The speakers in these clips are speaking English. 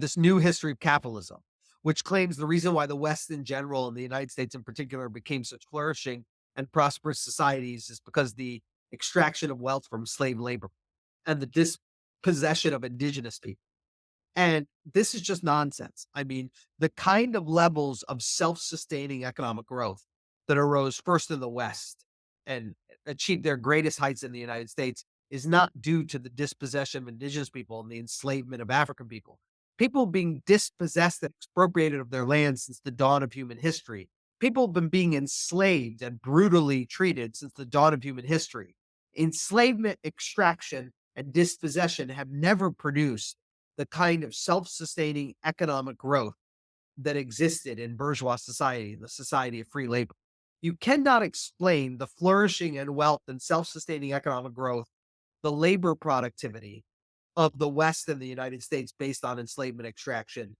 this new history of capitalism, which claims the reason why the West in general and the United States in particular became such flourishing and prosperous societies is because the extraction of wealth from slave labor and the dispossession of indigenous people. And this is just nonsense. I mean, the kind of levels of self sustaining economic growth that arose first in the West and achieved their greatest heights in the United States is not due to the dispossession of indigenous people and the enslavement of African people. People being dispossessed and expropriated of their land since the dawn of human history. People have been being enslaved and brutally treated since the dawn of human history. Enslavement, extraction, and dispossession have never produced the kind of self-sustaining economic growth that existed in bourgeois society, the society of free labor. You cannot explain the flourishing and wealth and self-sustaining economic growth, the labor productivity of the West and the United States based on enslavement, extraction,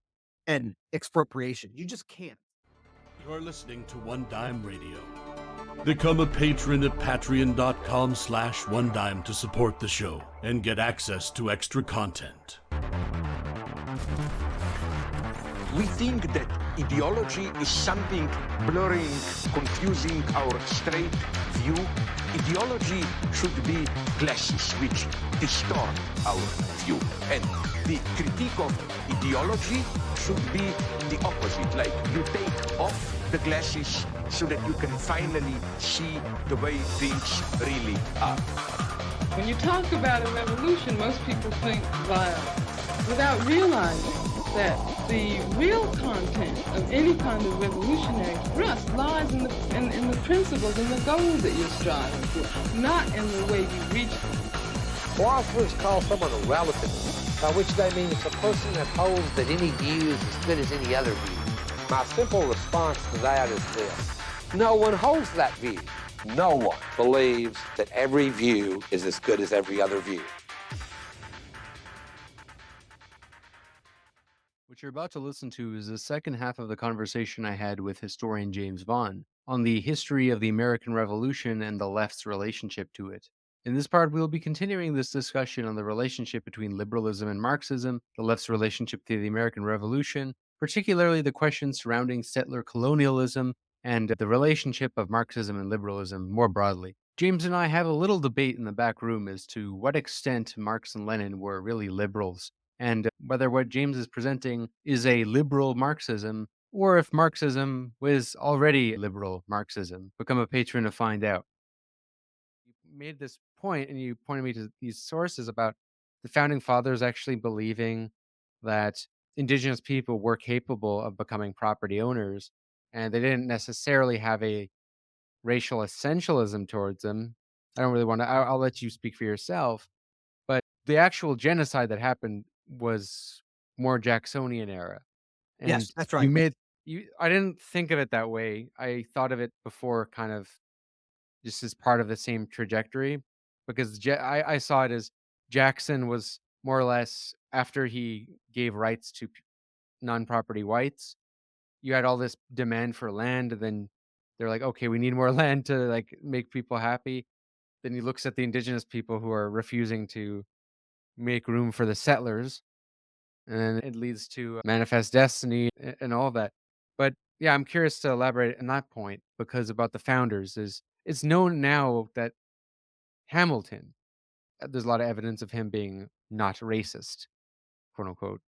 and expropriation. You just can't. You're listening to One Dime Radio. Become a patron at patreon.com/onedime to support the show and get access to extra content. We think that ideology is something blurring, confusing our straight view. Ideology should be glasses which distort our view. And the critique of ideology should be the opposite. Like you take off the glasses so that you can finally see the way things really are. When you talk about a revolution, most people think violence without realizing that the real content of any kind of revolutionary thrust lies in the principles and the goals that you're striving for, not in the way you reach them. Philosophers call someone a relativist, by which they mean it's a person that holds that any view is as good as any other view. My simple response to that is this: no one holds that view. No one believes that every view is as good as every other view. What you're about to listen to is the second half of the conversation I had with historian James Vaughn on the history of the American Revolution and the left's relationship to it. In this part, we'll be continuing this discussion on the relationship between liberalism and Marxism, the left's relationship to the American Revolution, particularly the questions surrounding settler colonialism, and the relationship of Marxism and liberalism more broadly. James and I have a little debate in the back room as to what extent Marx and Lenin were really liberals, and whether what James is presenting is a liberal Marxism or if Marxism was already liberal Marxism. Become a patron to find out. You made this point and you pointed me to these sources about the founding fathers actually believing that indigenous people were capable of becoming property owners, and they didn't necessarily have a racial essentialism towards them. I don't really want to, I'll let you speak for yourself, but the actual genocide that happened was more Jacksonian era. And Yes, that's you right. made I didn't think of it that way. I thought of it before kind of just as part of the same trajectory because I saw it as Jackson was more or less after he gave rights to non-property whites. You had all this demand for land, and then they're like, okay, we need more land to like make people happy. Then he looks at the indigenous people who are refusing to make room for the settlers, and it leads to manifest destiny and all of that. But yeah, I'm curious to elaborate on that point because about the founders is it's known now that Hamilton, there's a lot of evidence of him being not racist, quote unquote.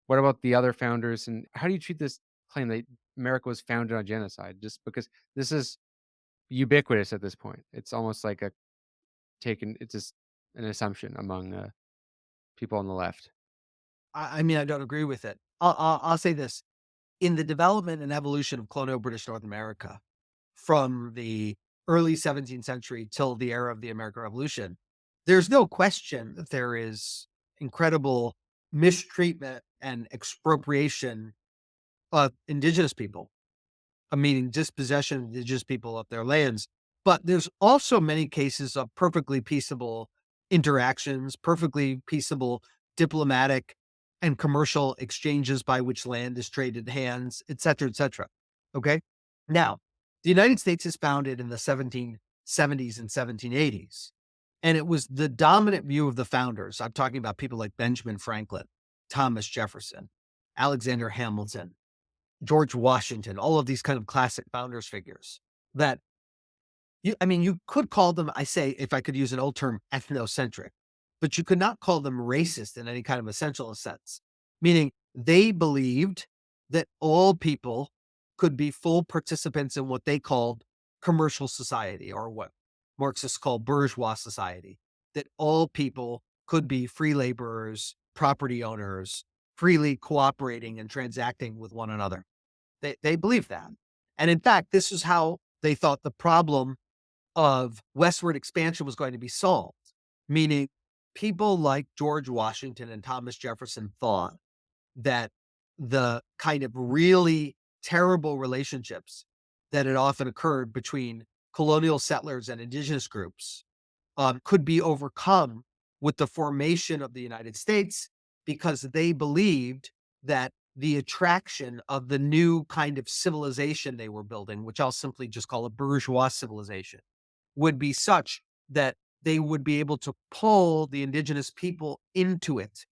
What about the other founders, and how do you treat this claim that America was founded on genocide? Just because this is ubiquitous at this point, it's almost like a it's just an assumption among people on the left. I mean, I don't agree with it. I'll say this. In the development and evolution of colonial British North America, from the early 17th century till the era of the American Revolution, there's no question that there is incredible mistreatment and expropriation of indigenous people, meaning dispossession of indigenous people of their lands. But there's also many cases of perfectly peaceable interactions, perfectly peaceable diplomatic and commercial exchanges by which land is traded hands, et cetera, et cetera. Okay. Now, the United States is founded in the 1770s and 1780s. And it was the dominant view of the founders. I'm talking about people like Benjamin Franklin, Thomas Jefferson, Alexander Hamilton, George Washington, all of these kind of classic founders figures that you could call them, I say, if I could use an old term, ethnocentric, but you could not call them racist in any kind of essential sense, meaning they believed that all people could be full participants in what they called commercial society, or what Marxists call bourgeois society, that all people could be free laborers, property owners, freely cooperating and transacting with one another. They believed that. And in fact, this is how they thought the problem of westward expansion was going to be solved, meaning people like George Washington and Thomas Jefferson thought that the kind of really terrible relationships that had often occurred between colonial settlers and indigenous groups could be overcome with the formation of the United States, because they believed that the attraction of the new kind of civilization they were building, which I'll simply just call a bourgeois civilization, would be such that they would be able to pull the indigenous people into it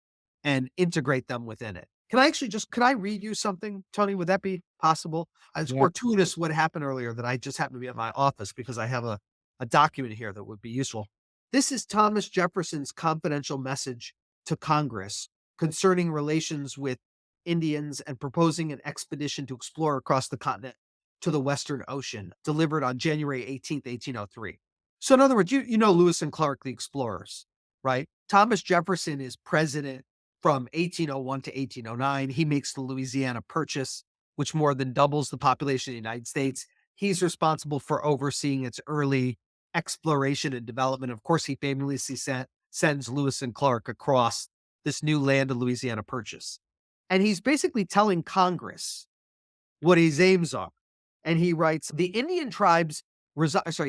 and integrate them within it. Could I read you something, Tony? Would that be possible? It's Yeah. fortuitous what happened earlier that I just happened to be at my office because I have a document here that would be useful. This is Thomas Jefferson's confidential message to Congress concerning relations with Indians and proposing an expedition to explore across the continent to the Western Ocean, delivered on January 18th, 1803. So in other words, you know Lewis and Clark, the explorers, right? Thomas Jefferson is president from 1801 to 1809. He makes the Louisiana Purchase, which more than doubles the population of the United States. He's responsible for overseeing its early exploration and development. Of course, he famously sends Lewis and Clark across this new land of Louisiana Purchase. And he's basically telling Congress what his aims are. And he writes, he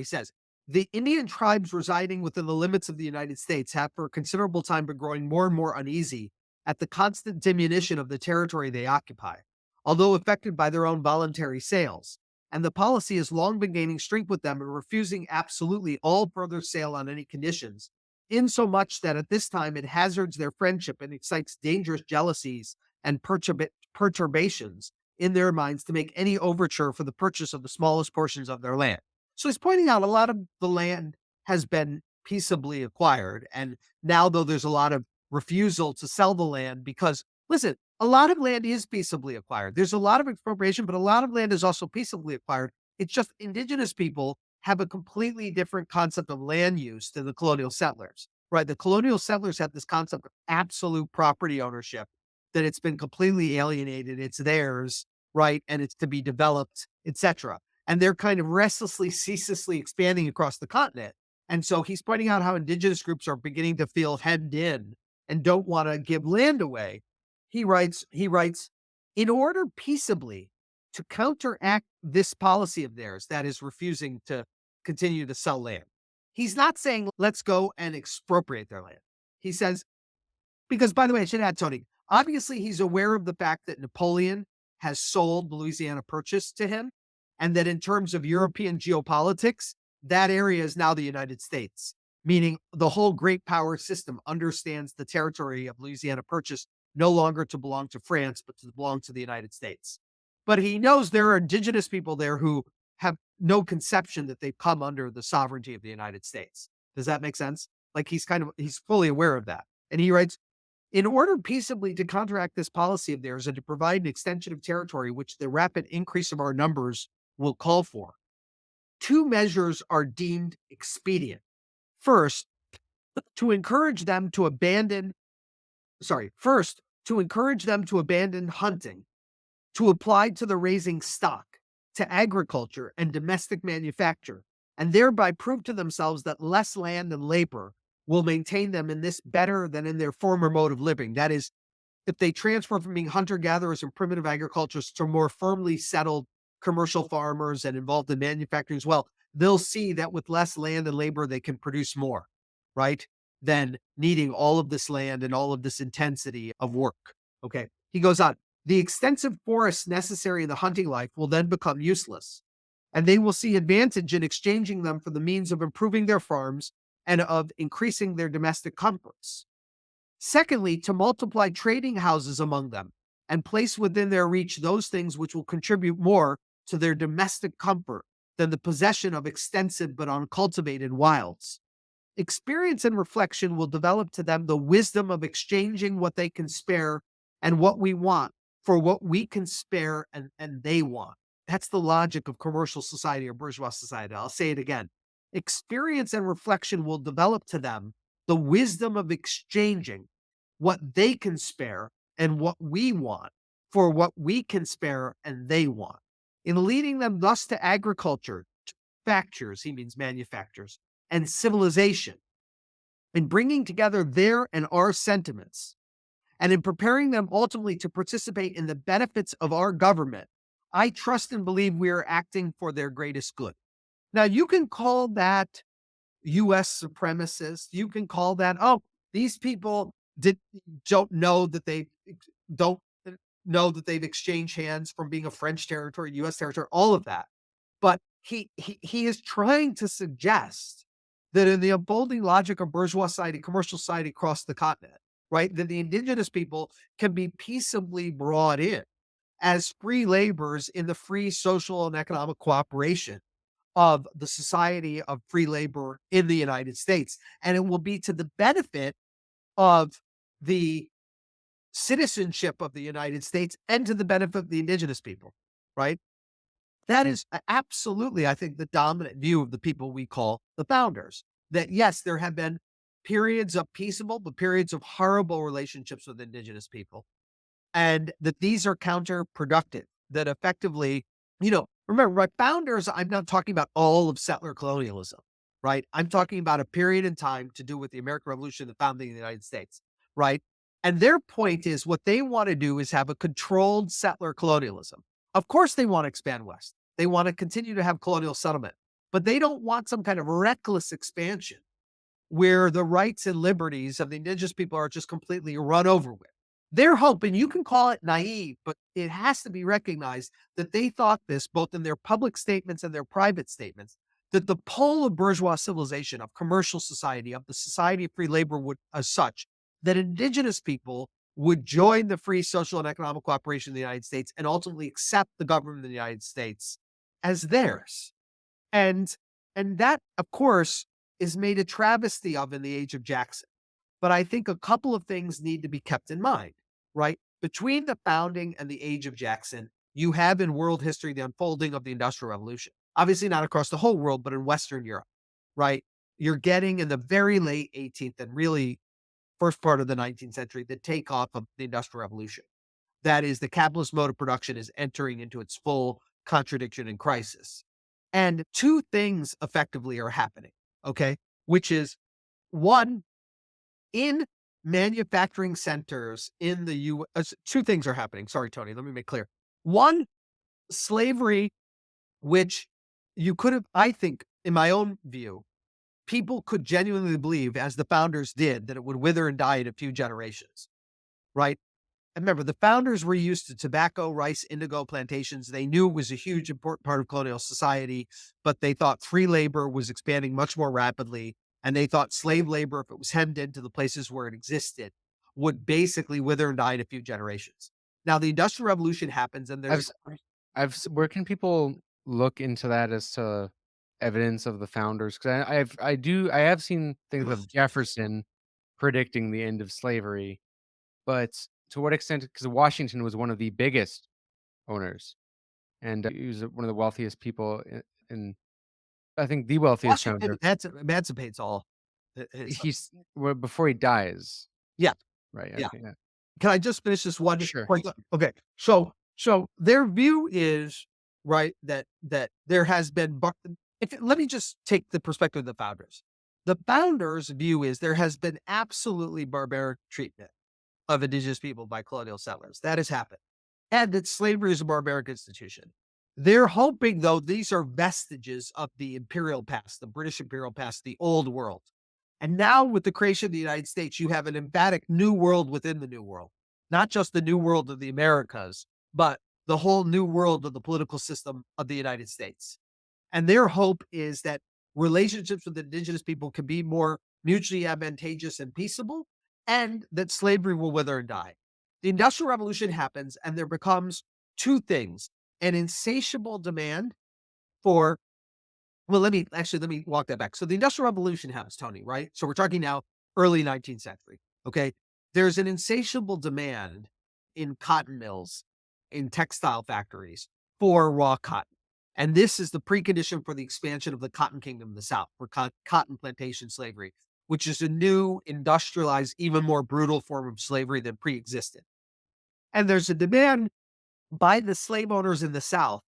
says, the Indian tribes residing within the limits of the United States have for a considerable time been growing more and more uneasy at the constant diminution of the territory they occupy, although affected by their own voluntary sales. And the policy has long been gaining strength with them in refusing absolutely all further sale on any conditions, insomuch that at this time it hazards their friendship and excites dangerous jealousies and perturbations in their minds to make any overture for the purchase of the smallest portions of their land. So he's pointing out a lot of the land has been peaceably acquired. And now, though, there's a lot of refusal to sell the land because, listen, a lot of land is peaceably acquired. There's a lot of expropriation, but a lot of land is also peaceably acquired. It's just indigenous people have a completely different concept of land use than the colonial settlers, right? The colonial settlers have this concept of absolute property ownership, that it's been completely alienated. It's theirs, right? And it's to be developed, etc. And they're kind of restlessly, ceaselessly expanding across the continent. And so he's pointing out how indigenous groups are beginning to feel hemmed in and don't want to give land away. He writes, in order peaceably to counteract this policy of theirs that is refusing to continue to sell land. He's not saying let's go and expropriate their land. He says, because by the way, I should add, Tony, obviously he's aware of the fact that Napoleon has sold the Louisiana Purchase to him, and that in terms of European geopolitics, that area is now the United States, meaning the whole great power system understands the territory of Louisiana Purchase no longer to belong to France, but to belong to the United States. But he knows there are indigenous people there who have no conception that they've come under the sovereignty of the United States. Does that make sense? Like he's fully aware of that. And he writes, in order peaceably to counteract this policy of theirs and to provide an extension of territory which the rapid increase of our numbers will call for, two measures are deemed expedient. First, to encourage them to abandon hunting, to apply to the raising stock, to agriculture and domestic manufacture, and thereby prove to themselves that less land and labor will maintain them in this better than in their former mode of living. That is, if they transfer from being hunter-gatherers and primitive agriculturists to more firmly settled commercial farmers and involved in manufacturing as well, they'll see that with less land and labor, they can produce more, right? Than needing all of this land and all of this intensity of work. Okay. He goes on, the extensive forests necessary in the hunting life will then become useless, and they will see advantage in exchanging them for the means of improving their farms and of increasing their domestic comforts. Secondly, to multiply trading houses among them, and place within their reach those things which will contribute more to their domestic comfort than the possession of extensive but uncultivated wilds. Experience and reflection will develop to them the wisdom of exchanging what they can spare and what we want for what we can spare and they want. That's the logic of commercial society or bourgeois society. I'll say it again. Experience and reflection will develop to them the wisdom of exchanging what they can spare and what we want for what we can spare and they want. In leading them thus to agriculture, to factures, he means manufactures, and civilization, in bringing together their and our sentiments, and in preparing them ultimately to participate in the benefits of our government, I trust and believe we are acting for their greatest good. Now, you can call that US supremacists. You can call that, oh, these people don't know that don't know that they've exchanged hands from being a French territory, US territory, all of that. But he is trying to suggest that in the unfolding logic of bourgeois society, commercial society across the continent, right, that the indigenous people can be peaceably brought in as free laborers in the free social and economic cooperation of the society of free labor in the United States. And it will be to the benefit of the citizenship of the United States and to the benefit of the indigenous people, right? That is absolutely, I think, the dominant view of the people we call the founders. That yes, there have been periods of peaceable, but periods of horrible relationships with indigenous people, and that these are counterproductive. That effectively, remember, right? Founders, I'm not talking about all of settler colonialism, right? I'm talking about a period in time to do with the American Revolution, the founding of the United States, right? And their point is what they want to do is have a controlled settler colonialism. Of course, they want to expand west. They want to continue to have colonial settlement, but they don't want some kind of reckless expansion where the rights and liberties of the indigenous people are just completely run over with. They're hoping, you can call it naive, but it has to be recognized that they thought this both in their public statements and their private statements, that the pole of bourgeois civilization, of commercial society, of the society of free labor would, as such, that indigenous people would join the free social and economic cooperation of the United States and ultimately accept the government of the United States as theirs. And that, of course, is made a travesty of in the age of Jackson. But I think a couple of things need to be kept in mind, right? Between the founding and the age of Jackson, you have in world history the unfolding of the Industrial Revolution. Obviously, not across the whole world, but in Western Europe, right? You're getting in the very late 18th and really first part of the 19th century the takeoff of the Industrial Revolution. That is, the capitalist mode of production is entering into its full contradiction and crisis. And two things effectively are happening, okay? Which is one, in manufacturing centers in the US, two things are happening. Sorry, Tony, let me make clear. One, slavery, which you could have, I think, in my own view, people could genuinely believe, as the founders did, that it would wither and die in a few generations, right? And remember, the founders were used to tobacco, rice, indigo plantations. They knew it was a huge, important part of colonial society, but they thought free labor was expanding much more rapidly. And they thought slave labor, if it was hemmed into the places where it existed, would basically wither and die in a few generations. Now, the Industrial Revolution happens, and there's Where can people look into that as to evidence of the founders? Because I have seen things of Jefferson predicting the end of slavery, but to what extent? Because Washington was one of the biggest owners, and he was one of the wealthiest people in I think the wealthiest Washington founder. emancipates all. He's well, before he dies, Yeah, right? yeah. Okay, yeah. Can I just finish this one Sure. point? Okay. So their view is, right, that there has been, let me just take the perspective of the founders. The founders' view is there has been absolutely barbaric treatment of indigenous people by colonial settlers. That has happened. And that slavery is a barbaric institution. They're hoping, though, these are vestiges of the imperial past, the British imperial past, the old world. And now with the creation of the United States, you have an emphatic new world within the new world, not just the new world of the Americas, but the whole new world of the political system of the United States. And their hope is that relationships with indigenous people can be more mutually advantageous and peaceable, and that slavery will wither and die. The Industrial Revolution happens, and there becomes two things: an insatiable demand for well, let me walk that back. So the Industrial Revolution happens, Tony, right? So we're talking now early 19th century. Okay. There's an insatiable demand in cotton mills, in textile factories for raw cotton. And this is the precondition for the expansion of the cotton kingdom in the South, for cotton plantation slavery, which is a new, industrialized, even more brutal form of slavery than pre existed. And there's a demand by the slave owners in the South,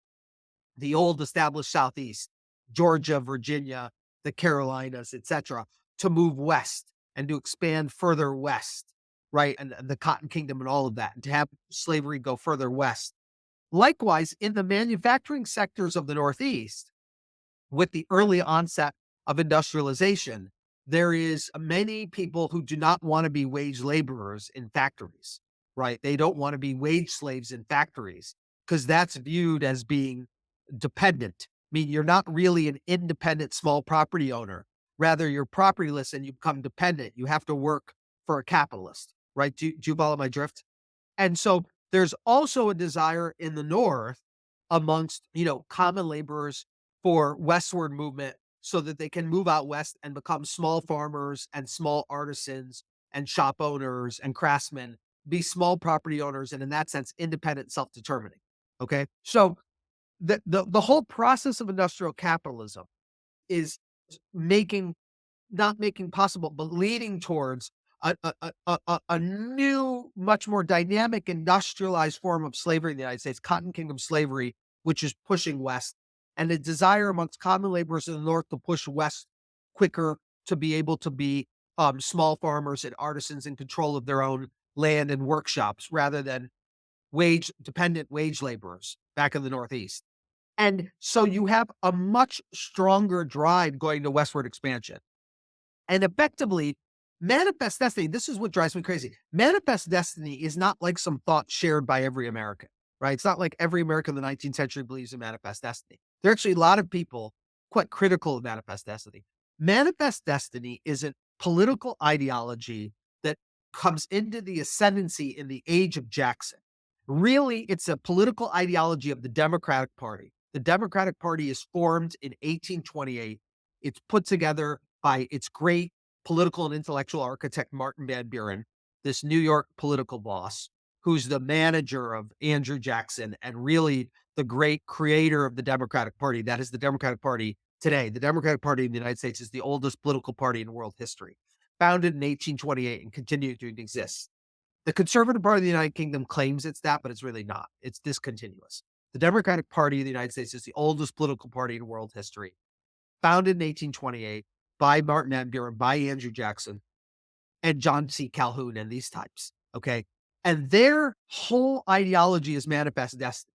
the old established Southeast, Georgia, Virginia, the Carolinas, etc., to move west and to expand further west, right? And the Cotton Kingdom and all of that, and to have slavery go further west. Likewise, in the manufacturing sectors of the Northeast, with the early onset of industrialization, there is many people who do not want to be wage laborers in factories, right? They don't want to be wage slaves in factories because that's viewed as being dependent. I mean, you're not really an independent small property owner. Rather, you're propertyless and you become dependent. You have to work for a capitalist, right? Do you follow my drift? And so there's also a desire in the North amongst, common laborers for westward movement so that they can move out west and become small farmers and small artisans and shop owners and craftsmen, be small property owners, and in that sense, independent, self-determining. Okay. So the whole process of industrial capitalism is making not making possible, but leading towards a new, much more dynamic, industrialized form of slavery in the United States, Cotton Kingdom slavery, which is pushing west, and a desire amongst common laborers in the North to push west quicker, to be able to be small farmers and artisans in control of their own land and workshops rather than dependent wage laborers back in the Northeast. And so you have a much stronger drive going to westward expansion. And effectively, manifest destiny, this is what drives me crazy. Manifest destiny is not like some thought shared by every American, right? It's not like every American in the 19th century believes in manifest destiny. There are actually a lot of people quite critical of manifest destiny. Manifest destiny is a political ideology that comes into the ascendancy in the age of Jackson. Really, it's a political ideology of the Democratic Party. The Democratic Party is formed in 1828. It's put together by its great political and intellectual architect, Martin Van Buren, this New York political boss, who's the manager of Andrew Jackson and really the great creator of the Democratic Party. That is the Democratic Party today. The Democratic Party in the United States is the oldest political party in world history, founded in 1828 and continued to exist. The Conservative Party of the United Kingdom claims it's that, but it's really not. It's discontinuous. The Democratic Party of the United States is the oldest political party in world history, founded in 1828 by Martin Van Buren, by Andrew Jackson, and John C. Calhoun and these types. Okay. And their whole ideology is manifest destiny.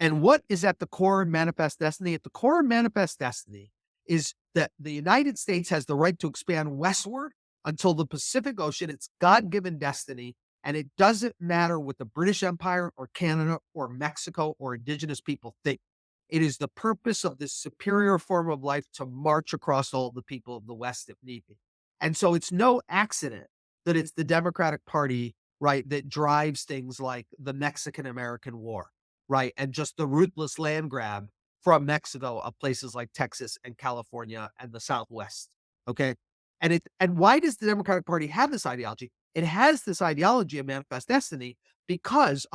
And what is at the core of manifest destiny? At the core of manifest destiny is that the United States has the right to expand westward until the Pacific Ocean. It's God-given destiny. And it doesn't matter what the British Empire or Canada or Mexico or indigenous people think. It is the purpose of this superior form of life to march across all the people of the West if need be. And so it's no accident that it's the Democratic Party, right, that drives things like the Mexican-American War, right, and just the ruthless land grab from Mexico of places like Texas and California and the Southwest. Okay, and why does the Democratic Party have this ideology? It has this ideology of manifest destiny because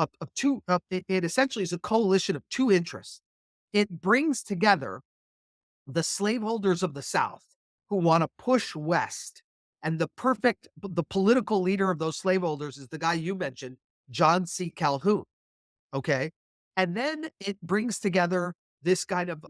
it essentially is a coalition of two interests. It brings together the slaveholders of the South who want to push west. And the political leader of those slaveholders is the guy you mentioned, John C. Calhoun. Okay. And then it brings together this kind of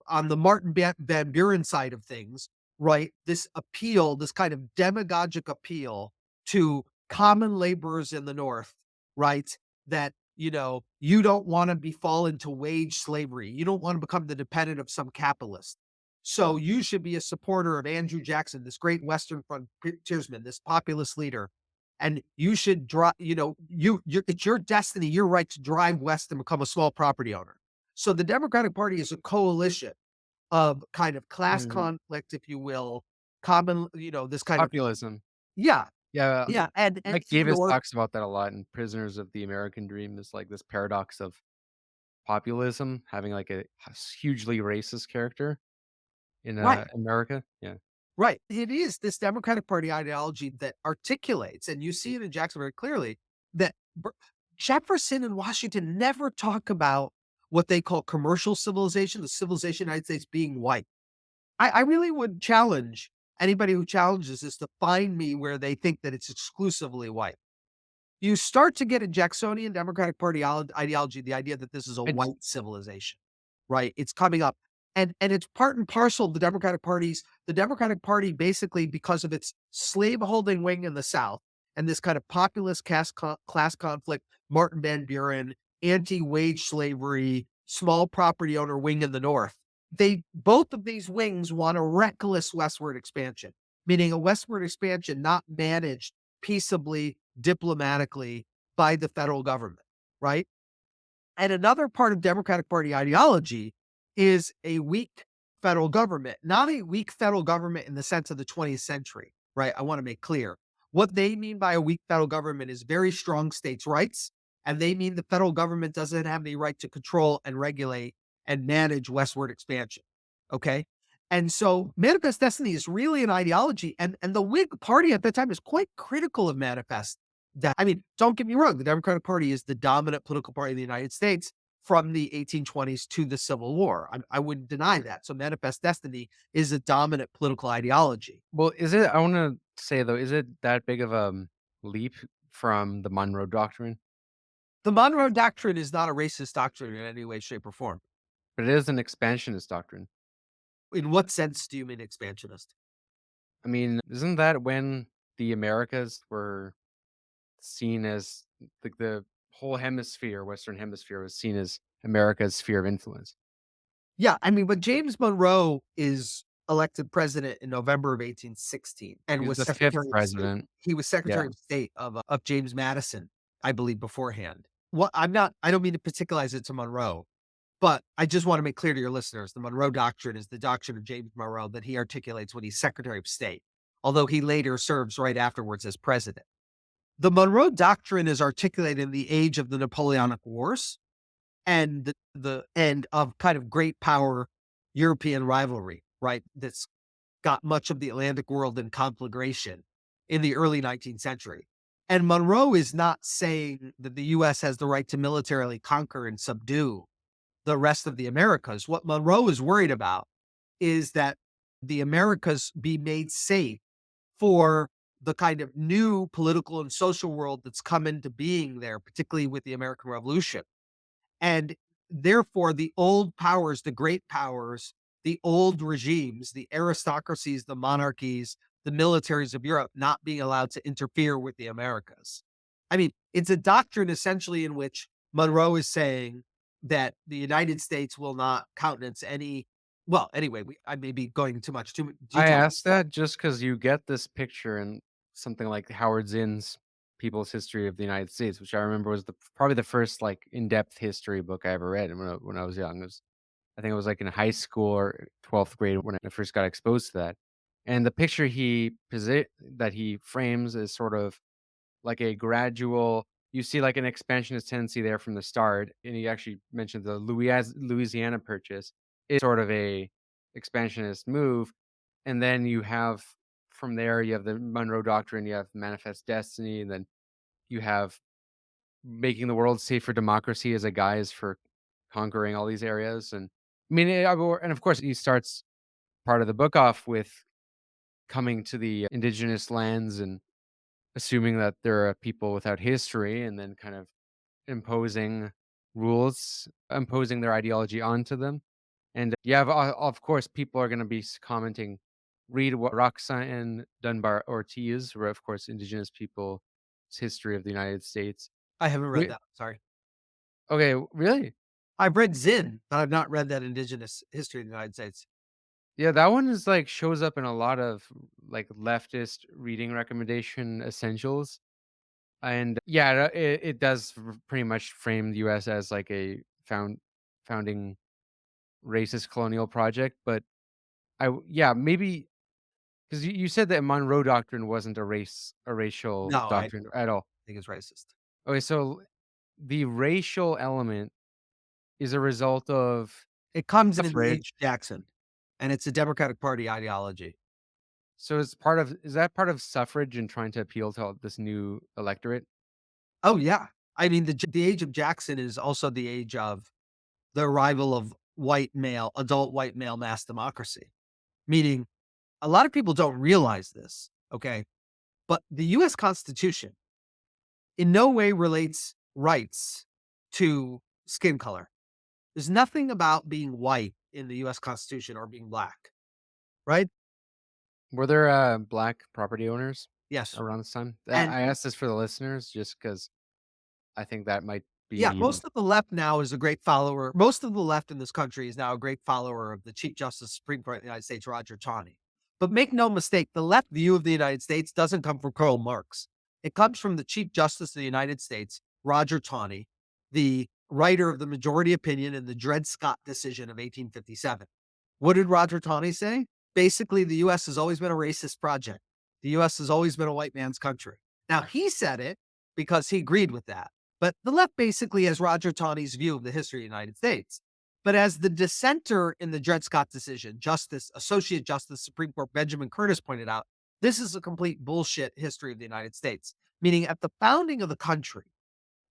on the Martin Van Buren side of things, right? This appeal, this kind of demagogic appeal to common laborers in the North, right? That, you don't want to fall into wage slavery. You don't want to become the dependent of some capitalist. So you should be a supporter of Andrew Jackson, this great Western frontiersman, this populist leader. And you should drive, it's your destiny, your right to drive west and become a small property owner. So the Democratic Party is a coalition of kind of class conflict, if you will, common, this kind of Populism. yeah, Yeah, Yeah, and Mike in the Davis North, talks about that a lot in Prisoners of the American Dream. Is like this paradox of populism having like a hugely racist character in right. America. Yeah. Right. It is this Democratic Party ideology that articulates, and you see it in Jackson very clearly, that Jefferson and Washington never talk about what they call commercial civilization, the civilization of the United States being white. I really would challenge anybody who challenges this to find me where they think that it's exclusively white. You start to get in Jacksonian Democratic Party ideology, the idea that this is a I j- white civilization, right? It's coming up. And it's part and parcel of the Democratic Party basically because of its slaveholding wing in the South and this kind of populist class conflict, Martin Van Buren, anti-wage slavery, small property owner wing in the North. They both of these wings want a reckless westward expansion, meaning a westward expansion not managed peaceably, diplomatically by the federal government, right? And another part of Democratic Party ideology is a weak federal government, not a weak federal government in the sense of the 20th century, right? I want to make clear. What they mean by a weak federal government is very strong states' rights. And they mean the federal government doesn't have any right to control and regulate and manage westward expansion. Okay. And so Manifest Destiny is really an ideology. And the Whig Party at that time is quite critical of Manifest that I mean, don't get me wrong, the Democratic Party is the dominant political party in the United States from the 1820s to the Civil War. I wouldn't deny that. So Manifest Destiny is a dominant political ideology. well, is it? I want to say though, is it that big of a leap from the Monroe Doctrine? The Monroe Doctrine is not a racist doctrine in any way, shape, or form. But it is an expansionist doctrine. In what sense do you mean expansionist? I mean, isn't that when the Americas were seen as the whole hemisphere, Western hemisphere, was seen as America's sphere of influence? Yeah, I mean, but James Monroe is elected president in November of 1816 and He was was the fifth Secretary of State. president. He was Yeah. Secretary of State of James Madison, I believe, beforehand. What I don't mean to particularize it to Monroe, but I just want to make clear to your listeners, the Monroe Doctrine is the doctrine of James Monroe that he articulates when he's Secretary of State, although he later serves right afterwards as president. The Monroe Doctrine is articulated in the age of the Napoleonic Wars and the end of kind of great power European rivalry, right? That's got much of the Atlantic world in conflagration in the early 19th century. And Monroe is not saying that the US has the right to militarily conquer and subdue the rest of the Americas. What Monroe is worried about is that the Americas be made safe for the kind of new political and social world that's come into being there, particularly with the American Revolution. And therefore, the old powers, the great powers, the old regimes, the aristocracies, the monarchies, the militaries of Europe not being allowed to interfere with the Americas. I mean, it's a doctrine essentially in which Monroe is saying that the United States will not countenance any. Well, anyway, I may be going too much I detail. asked that just because you get this picture in something like Howard Zinn's People's History of the United States, which I remember was probably the first like in-depth history book I ever read when I was young. I think it was like in high school or 12th grade when I first got exposed to that. And the picture that he frames is sort of like a gradual. You see like an expansionist tendency there from the start, and he actually mentioned the Louisiana Purchase is sort of a expansionist move, and then you have from there you have the Monroe Doctrine, you have Manifest Destiny, and then you have making the world safe for democracy as a guise for conquering all these areas. And I mean, and of course, he starts part of the book off with coming to the indigenous lands and assuming that there are people without history, and then kind of imposing rules, imposing their ideology onto them. And yeah, of course, people are going to be commenting. Read what Roxanne Dunbar Ortiz, wrote, of course, Indigenous People's History of the United States. I haven't read Re- that. Sorry. Okay, really? I've read Zinn, but I've not read that Indigenous History of the United States. Yeah, that one is like shows up in a lot of like leftist reading recommendation essentials. And yeah, it does pretty much frame the US as like a founding racist colonial project. But yeah, maybe Because you said that Monroe Doctrine wasn't a racial No, I doctrine at all. think it's racist. Okay, so the racial element is a result of It comes in the suffrage. age of Jackson, and it's a Democratic Party ideology. So is that part of suffrage and trying to appeal to this new electorate? Oh, yeah. I mean, the age of Jackson is also the age of the arrival of adult white male mass democracy, meaning a lot of people don't realize this, okay? But the US Constitution in no way relates rights to skin color. There's nothing about being white in the US Constitution or being black, right? Were there black property owners Yes. around this time? And I asked this for the listeners just because I think that might yeah, be. most of the left now is a great follower. Most of the left in this country is now a great follower of the Chief Justice of the Supreme Court of the United States, Roger Taney. But make no mistake, the left view of the United States doesn't come from Karl Marx. It comes from the Chief Justice of the United States, Roger Taney, the writer of the majority opinion in the Dred Scott decision of 1857. What did Roger Taney say? Basically, the U.S. has always been a racist project. The U.S. has always been a white man's country. Now, he said it because he agreed with that. But the left basically has Roger Taney's view of the history of the United States. But as the dissenter in the Dred Scott decision, Associate Justice Supreme Court Benjamin Curtis pointed out, this is a complete bullshit history of the United States. Meaning at the founding of the country,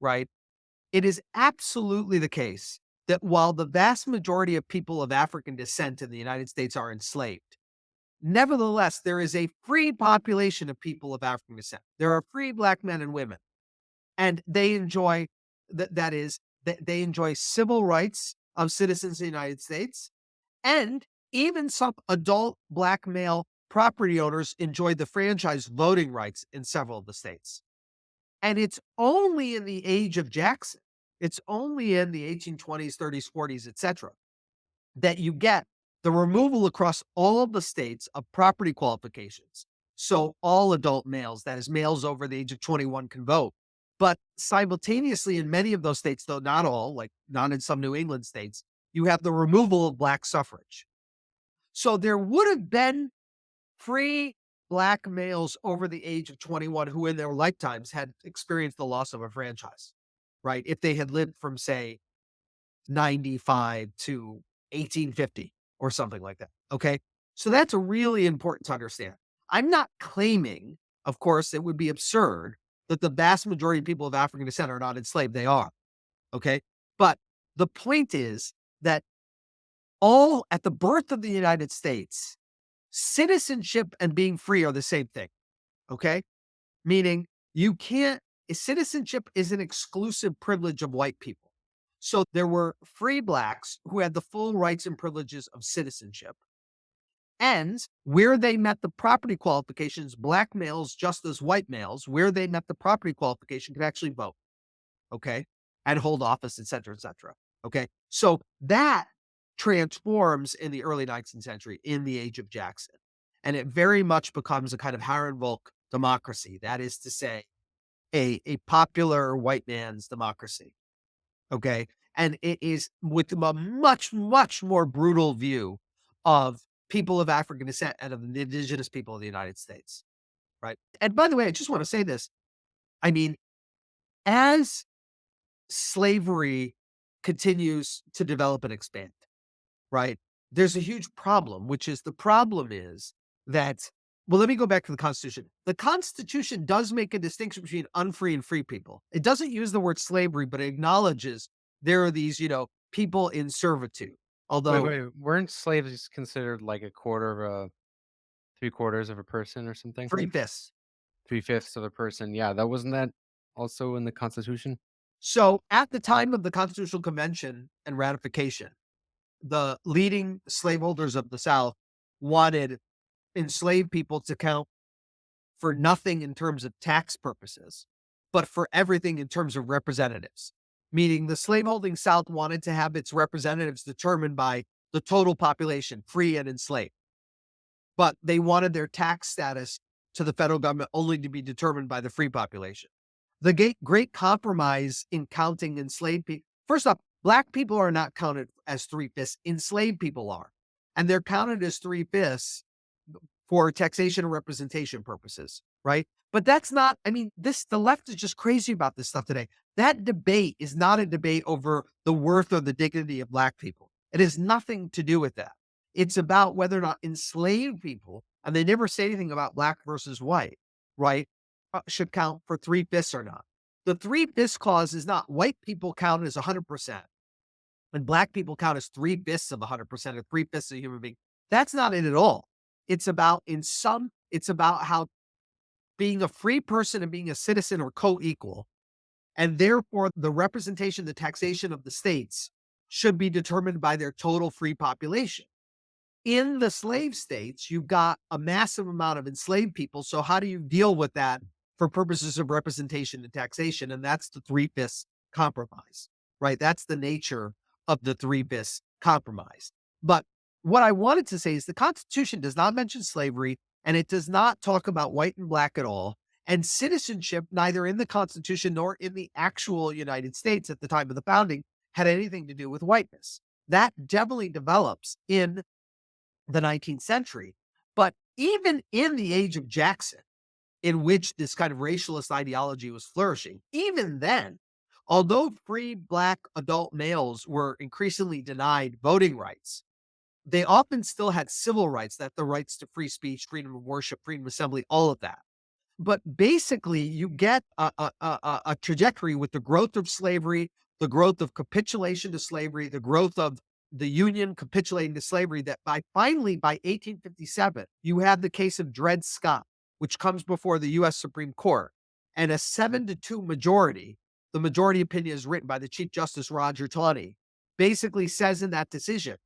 right, it is absolutely the case that while the vast majority of people of African descent in the United States are enslaved, nevertheless, there is a free population of people of African descent. There are free black men and women, and they enjoy they enjoy civil rights of citizens of the United States, and even some adult black male property owners enjoy the franchise voting rights in several of the states. And it's only in the age of Jackson, it's only in the 1820s, 30s, 40s, etc., that you get the removal across all of the states of property qualifications. So all adult males, that is males over the age of 21, can vote. But simultaneously in many of those states, though not all, like not in some New England states, you have the removal of black suffrage. So there would have been free black males over the age of 21 who in their lifetimes had experienced the loss of a franchise, right? If they had lived from, say, 95 to 1850 or something like that. Okay. So that's really important to understand. I'm not claiming, of course, it would be absurd that the vast majority of people of African descent are not enslaved. They are. Okay. But the point is that all at the birth of the United States, citizenship and being free are the same thing. Okay. Meaning you can't, citizenship is an exclusive privilege of white people. So there were free blacks who had the full rights and privileges of citizenship. And where they met the property qualifications, black males, just as white males, where they met the property qualification could actually vote. Okay. And hold office, et cetera, et cetera. Okay. So that transforms in the early 19th century in the age of Jackson. And it very much becomes a kind of Herrenvolk democracy. That is to say, a popular white man's democracy. Okay. And it is with a much, much more brutal view of people of African descent and of the indigenous people of the United States. Right. And by the way, I just want to say this. I mean, as slavery continues to develop and expand, right, there's a huge problem, which is the problem is that, well, let me go back to the Constitution. The Constitution does make a distinction between unfree and free people. It doesn't use the word slavery, but it acknowledges there are these, people in servitude. Although Weren't slaves considered like a quarter of a 3/4 of a person or something? free fists. 3/5 of a person. Yeah, that wasn't that also in the Constitution? So at the time of the Constitutional Convention and ratification, the leading slaveholders of the South wanted enslaved people to count for nothing in terms of tax purposes, but for everything in terms of representatives. Meaning the slaveholding South wanted to have its representatives determined by the total population, free and enslaved. But they wanted their tax status to the federal government only to be determined by the free population. The great compromise in counting enslaved people, first off, black people are not counted as 3/5, enslaved people are. And they're counted as 3/5 for taxation and representation purposes, right? But that's not, I mean, the left is just crazy about this stuff today. That debate is not a debate over the worth or the dignity of Black people. It has nothing to do with that. It's about whether or not enslaved people, and they never say anything about Black versus white, right, should count for three-fifths or not. The three-fifths clause is not white people count as 100%, and Black people count as three-fifths of 100% or three-fifths of a human being. That's not it at all. It's about how being a free person and being a citizen are co-equal, and therefore the representation, the taxation of the states should be determined by their total free population. In the slave states, you've got a massive amount of enslaved people. So how do you deal with that for purposes of representation and taxation? And that's the three-fifths compromise, right? That's the nature of the three-fifths compromise. But what I wanted to say is the Constitution does not mention slavery, and it does not talk about white and Black at all. And citizenship, neither in the Constitution nor in the actual United States at the time of the founding, had anything to do with whiteness. That definitely develops in the 19th century. But even in the age of Jackson, in which this kind of racialist ideology was flourishing, even then, although free Black adult males were increasingly denied voting rights, they often still had civil rights, that the rights to free speech, freedom of worship, freedom of assembly, all of that. But basically, you get a trajectory with the growth of slavery, the growth of capitulation to slavery, the growth of the Union capitulating to slavery, that by 1857, you have the case of Dred Scott, which comes before the U.S. Supreme Court, and a 7-2 majority, the majority opinion is written by the Chief Justice Roger Taney, basically says in that decision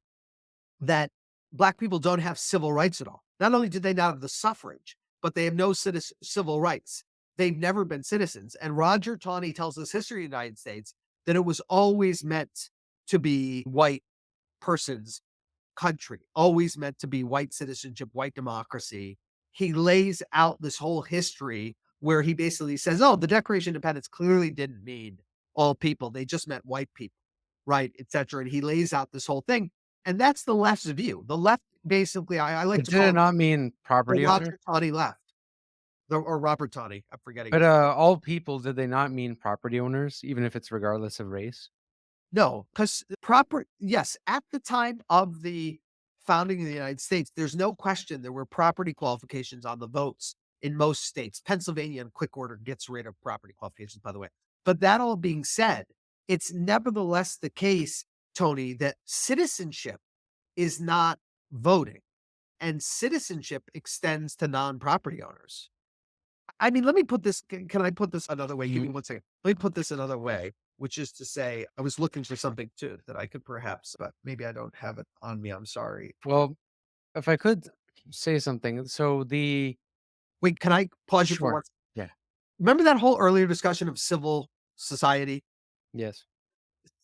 that Black people don't have civil rights at all. Not only do they not have the suffrage, but they have no civil rights. They've never been citizens. And Roger Taney tells us history of the United States that it was always meant to be white person's country, always meant to be white citizenship, white democracy. He lays out this whole history where he basically says, oh, the Declaration of Independence clearly didn't mean all people. They just meant white people, right, et cetera. And he lays out this whole thing. And that's the left's view. The left, basically, I like But to did call it it not mean the property owner? Roger Taney left. Or Robert Taney, I'm forgetting But his name. all people, did they not mean property owners, even if it's regardless of race? No, because yes, at the time of the founding of the United States, there's no question there were property qualifications on the votes in most states. Pennsylvania, in quick order, gets rid of property qualifications, by the way. But that all being said, it's nevertheless the case, Tony, that citizenship is not voting, and citizenship extends to non-property owners. I mean, let me put this, can I put this another way? Give me 1 second. Let me put this another way, which is to say, I was looking for something too that I could perhaps, but maybe I don't have it on me. I'm sorry. Well, if I could say something, so Wait, can I pause you for sure, once? yeah, Remember that whole earlier discussion of civil society? yes,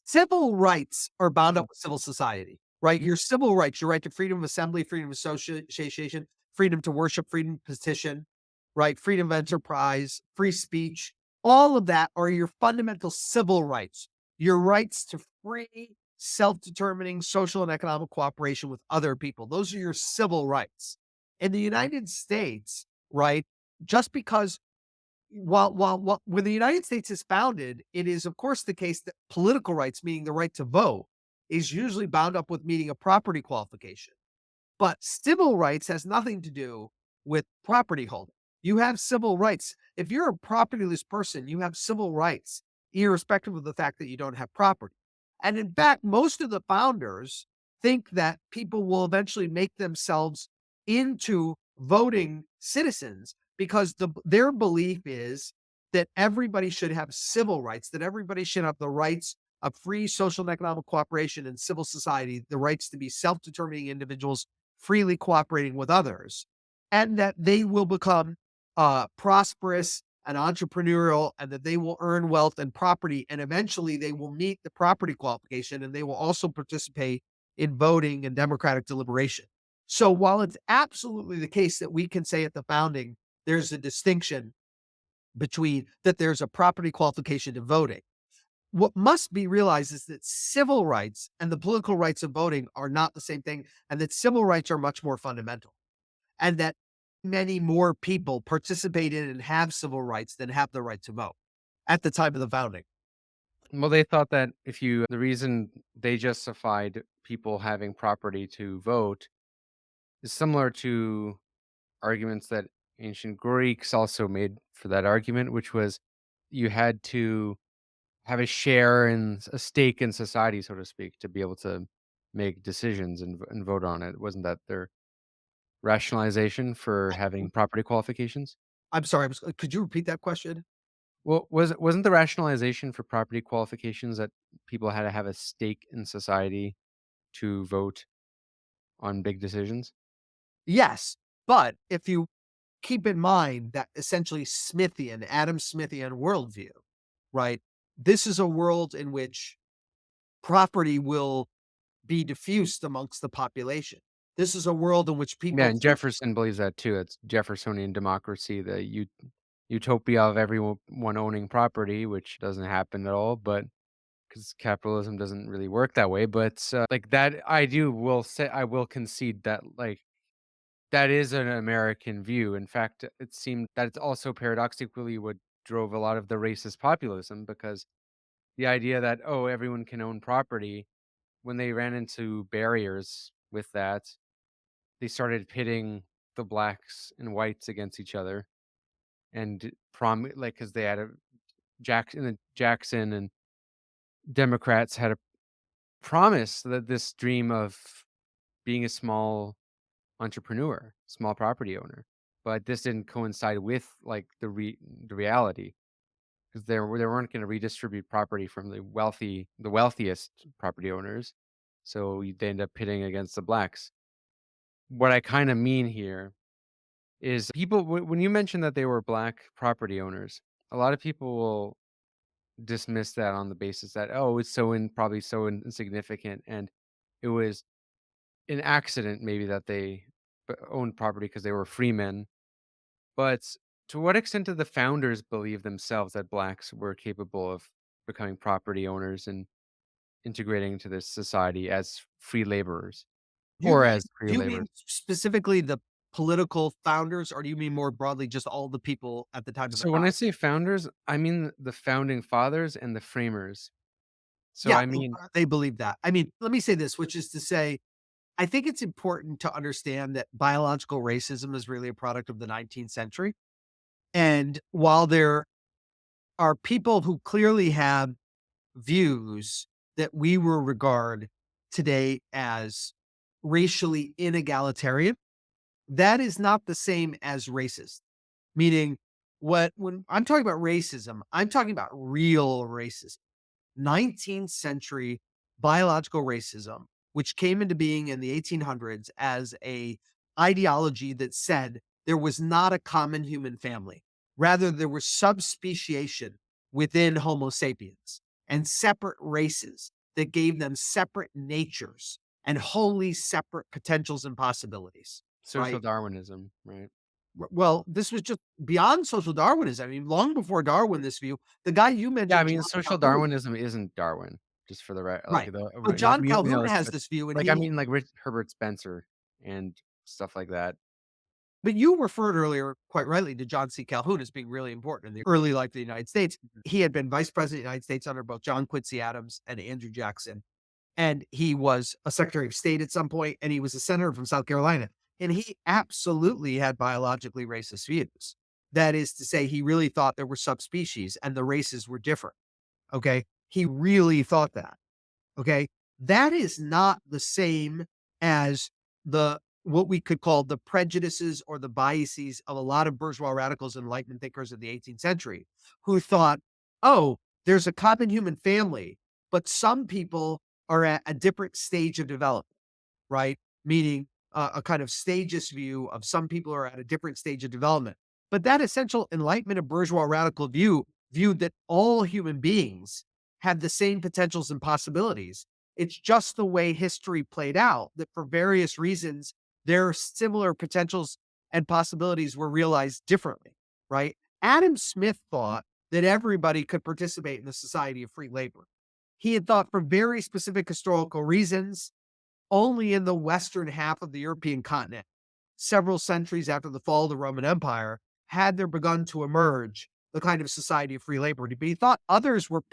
Civil rights are bound mhm, up with civil society, right? mhm, Your civil rights, your right to freedom of assembly, freedom of association, freedom to worship, freedom to petition, right? Freedom of enterprise, free speech, all of that are your fundamental civil rights, your rights to free, self-determining social and economic cooperation with other people. Those are your civil rights. In the United States, right? Just because when the United States is founded, it is of course the case that political rights, meaning the right to vote, is usually bound up with meeting a property qualification. But civil rights has nothing to do with property holding. You have civil rights. If you're a propertyless person, you have civil rights, irrespective of the fact that you don't have property. And in fact, most of the founders think that people will eventually make themselves into voting citizens because their belief is that everybody should have civil rights, that everybody should have the rights of free social and economic cooperation in civil society, the rights to be self-determining individuals freely cooperating with others, and that they will become prosperous and entrepreneurial, and that they will earn wealth and property, and eventually they will meet the property qualification, and they will also participate in voting and democratic deliberation. So while it's absolutely the case that we can say at the founding, there's a distinction between that there's a property qualification to voting. What must be realized is that civil rights and the political rights of voting are not the same thing, and that civil rights are much more fundamental. And that many more people participate in and have civil rights than have the right to vote at the time of the founding. Well, they thought that the reason they justified people having property to vote is similar to arguments that ancient Greeks also made for that argument, which was you had to have a share in a stake in society, so to speak, to be able to make decisions and vote on it. Wasn't that their rationalization for having property qualifications? I'm sorry, could you repeat that question? Well, wasn't the rationalization for property qualifications that people had to have a stake in society to vote on big decisions? Yes, but if you keep in mind that essentially Adam Smithian worldview, right? This is a world in which property will be diffused amongst the population. This is a world in which Yeah, people and who Jefferson believes that too. It's Jeffersonian democracy, the utopia of everyone owning property, which doesn't happen at all, but because capitalism doesn't really work that way. But like that, I will concede that that is an American view. In fact, it seemed that it's also paradoxically what drove a lot of the racist populism because the idea that, oh, everyone can own property, when they ran into barriers with that, they started pitting the blacks and whites against each other and because they had Jackson and Democrats had a promise that this dream of being a small entrepreneur, small property owner, but this didn't coincide with like the reality because they weren't going to redistribute property from the wealthiest property owners, so they end up pitting against the blacks. What I kind of mean here is when you mention that they were black property owners, a lot of people will dismiss that on the basis that, oh, it's probably so insignificant, and it was an accident maybe that they owned property because they were free men. But to what extent did the founders believe themselves that blacks were capable of becoming property owners and integrating into this society as free laborers or as free do you laborers? mean specifically the political founders, or do you mean more broadly just all the people at the time of the So when I founding? say founders, I mean the founding fathers and the framers. So Yeah, I mean, they believe that. I mean, let me say this, which is to say, I think it's important to understand that biological racism is really a product of the 19th century. And while there are people who clearly have views that we will regard today as racially inegalitarian, that is not the same as racist. Meaning, when I'm talking about racism, I'm talking about real racism. 19th century biological racism, which came into being in the 1800s as a ideology that said there was not a common human family. Rather, there was subspeciation within Homo sapiens and separate races that gave them separate natures and wholly separate potentials and possibilities, social right? Darwinism, right? Well, this was just beyond social Darwinism. I mean, long before Darwin, this view, the guy you Yeah, I mentioned, mean, John social Calhoun, Darwinism isn't Darwin, just for the right, like right. the So like John we know Calhoun this, has but this view, and like I mean, like Herbert Spencer and stuff like that. but you referred earlier, quite rightly, to John C. Calhoun as being really important in the early life of the United States. Mhm. He had been vice president of the United States under both John Quincy Adams and Andrew Jackson. And he was a secretary of state at some point, and he was a senator from South Carolina. And he absolutely had biologically racist views. That is to say, he really thought there were subspecies and the races were different. Okay. He really thought that. Okay. That is not the same as what we could call the prejudices or the biases of a lot of bourgeois radicals and Enlightenment thinkers of the 18th century who thought, oh, there's a common human family, but some people are at a different stage of development, right? Meaning a kind of stages view of some people are at a different stage of development. But that essential Enlightenment and bourgeois radical view viewed that all human beings had the same potentials and possibilities. It's just the way history played out that for various reasons, their similar potentials and possibilities were realized differently, right? Adam Smith thought that everybody could participate in the society of free labor. He had thought for very specific historical reasons only in the western half of the European continent. several centuries after the fall of the Roman Empire, had there begun to emerge the kind of society of free labor. But he thought others were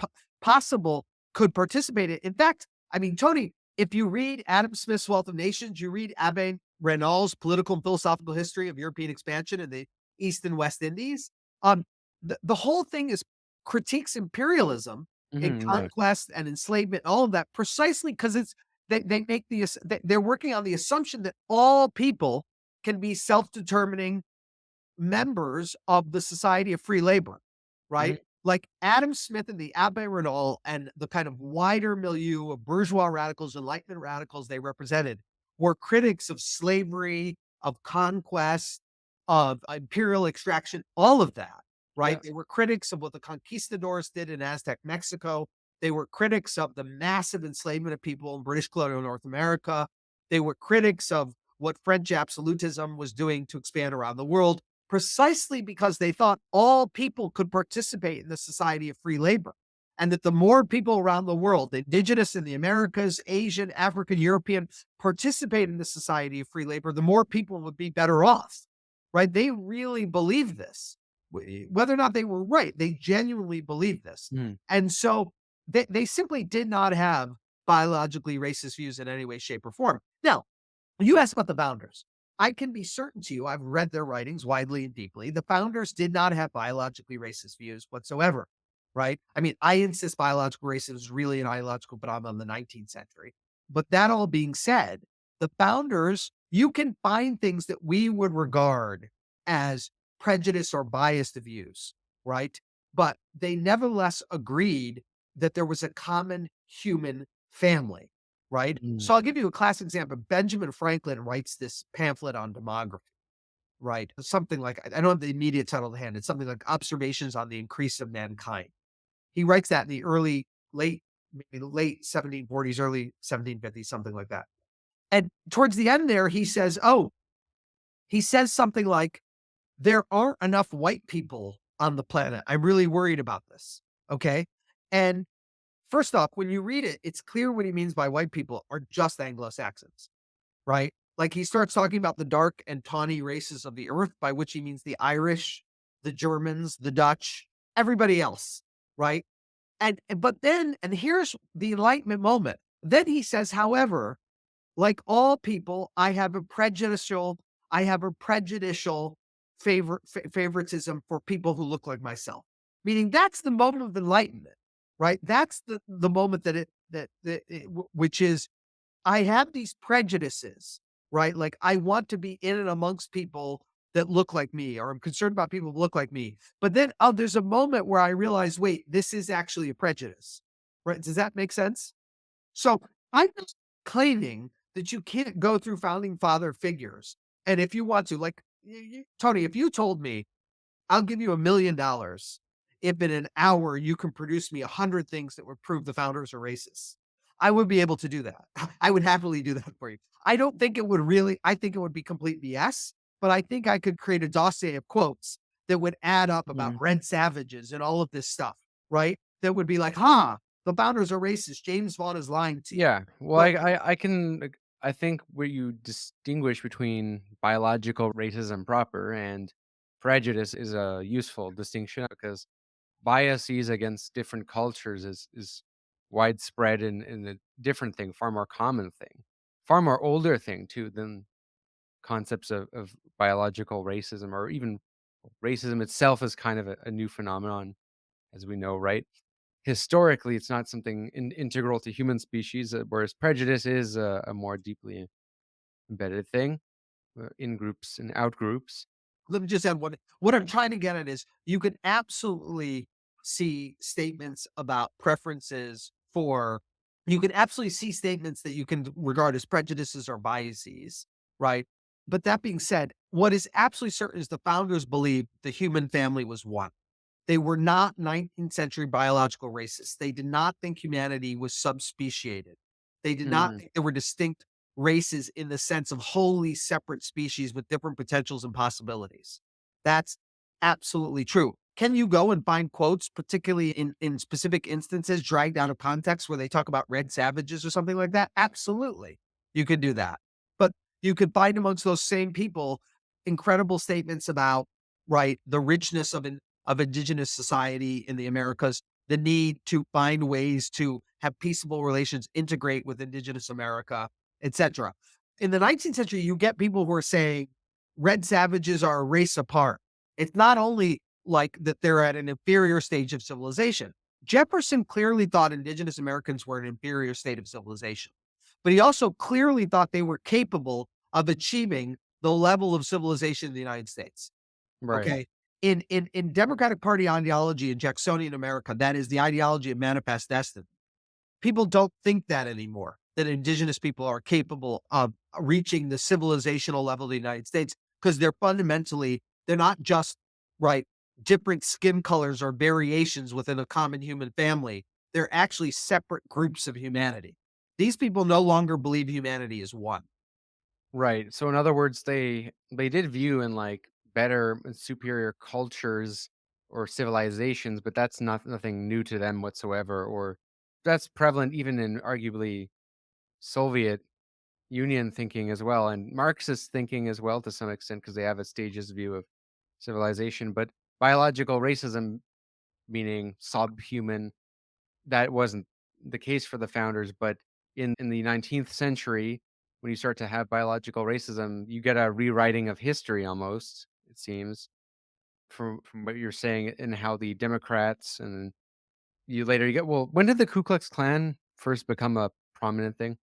possible, could participate in. In fact, I mean, Tony, if you read Adam Smith's Wealth of Nations, you read Abbe Raynal's Political and Philosophical History of European Expansion in the East and West Indies, um, the whole thing is critiques imperialism and Right. conquest and enslavement, all of that, precisely because they make they're working on the assumption that all people can be self-determining members of the Society of Free Labor, right? Mhm. Like Adam Smith and the Abbé Raynal and the kind of wider milieu of bourgeois radicals, Enlightenment radicals they represented were critics of slavery, of conquest, of imperial extraction, all of that, right? Yeah. They were critics of what the conquistadors did in Aztec Mexico. They were critics of the massive enslavement of people in British colonial North America. They were critics of what French absolutism was doing to expand around the world, precisely because they thought all people could participate in the society of free labor. And that the more people around the world, indigenous in the Americas, Asian, African, European, participate in the society of free labor, the more people would be better off, right? They really believed this. Whether or not they were right, they genuinely believed this. Mhm. And so they simply did not have biologically racist views in any way, shape, or form. Now, you asked about the founders. I can be certain to you, I've read their writings widely and deeply. The founders did not have biologically racist views whatsoever, right? I mean, I insist biological racism is really an ideological phenomenon in the 19th century. But that all being said, the founders, you can find things that we would regard as prejudice or biased views, right? But they nevertheless agreed that there was a common human family, right? Mhm. So I'll give you a classic example. Benjamin Franklin writes this pamphlet on demography, right? Something like, I don't have the immediate title to hand. It's something like Observations on the Increase of Mankind. He writes that in the maybe late 1740s, early 1750s, something like that. And towards the end there, he says something like, there aren't enough white people on the planet. I'm really worried about this. Okay. And first off, when you read it, it's clear what he means by white people are just Anglo-Saxons, right? Like he starts talking about the dark and tawny races of the earth, by which he means the Irish, the Germans, the Dutch, everybody else, right? But then, and here's the enlightenment moment. Then he says, however, like all people, I have a prejudicial favoritism for people who look like myself. Meaning that's the moment of enlightenment, right? That's the moment which is I have these prejudices, right? Like I want to be in and amongst people that look like me, or I'm concerned about people who look like me. But then there's a moment where I realize, wait, this is actually a prejudice, right? Does that make sense? So I'm just claiming that you can't go through founding father figures. And if you want to, like, Tony, if you told me, I'll give you $1 million if in an hour you can produce me 100 things that would prove the founders are racist, I would be able to do that. I would happily do that for you. I don't think it would really, I think it would be complete BS, but I think I could create a dossier of quotes that would add up about Mhm. red savages and all of this stuff, right? That would be like, huh, the founders are racist. James Vaughn is lying to you. Yeah. Well, But I can I think where you distinguish between biological racism proper and prejudice is a useful distinction because biases against different cultures is widespread and a different thing, far more common thing, far more older thing too than concepts of biological racism or even racism itself is kind of a new phenomenon, as we know, right? Historically, it's not something integral to human species, whereas prejudice is a more deeply embedded thing in groups and out groups. let me just add what I'm trying to get at is you can absolutely see statements about preferences for you can absolutely see statements that you can regard as prejudices or biases, right? But that being said, what is absolutely certain is the founders believed the human family was one. They were not 19th century biological racists. They did not think humanity was subspeciated. They did not Mm, think there were distinct races in the sense of wholly separate species with different potentials and possibilities. That's absolutely true. Can you go and find quotes, particularly in specific instances, dragged out of context where they talk about red savages or something like that? Absolutely. You could do that. But you could find amongst those same people incredible statements about, right, the richness of indigenous society in the Americas, the need to find ways to have peaceable relations, integrate with indigenous America, etc. In the 19th century, you get people who are saying red savages are a race apart. It's not only like that they're at an inferior stage of civilization. Jefferson clearly thought indigenous Americans were an inferior state of civilization, but he also clearly thought they were capable of achieving the level of civilization in the United States. Right. Okay. In Democratic Party ideology in Jacksonian America, that is the ideology of manifest destiny. People don't think that anymore, that indigenous people are capable of reaching the civilizational level of the United States because they're not just, right, different skin colors or variations within a common human family. They're actually separate groups of humanity. These people no longer believe humanity is one. Right. So in other words, they did view in like better and superior cultures or civilizations, but that's nothing new to them whatsoever, or that's prevalent even in arguably Soviet Union thinking as well, and Marxist thinking as well to some extent, because they have a stages view of civilization. But biological racism, meaning subhuman, that wasn't the case for the founders. But in the 19th century, when you start to have biological racism, you get a rewriting of history almost, it seems, from what you're saying, and how the Democrats and you later you get, well, when did the Ku Klux Klan first become a prominent thing?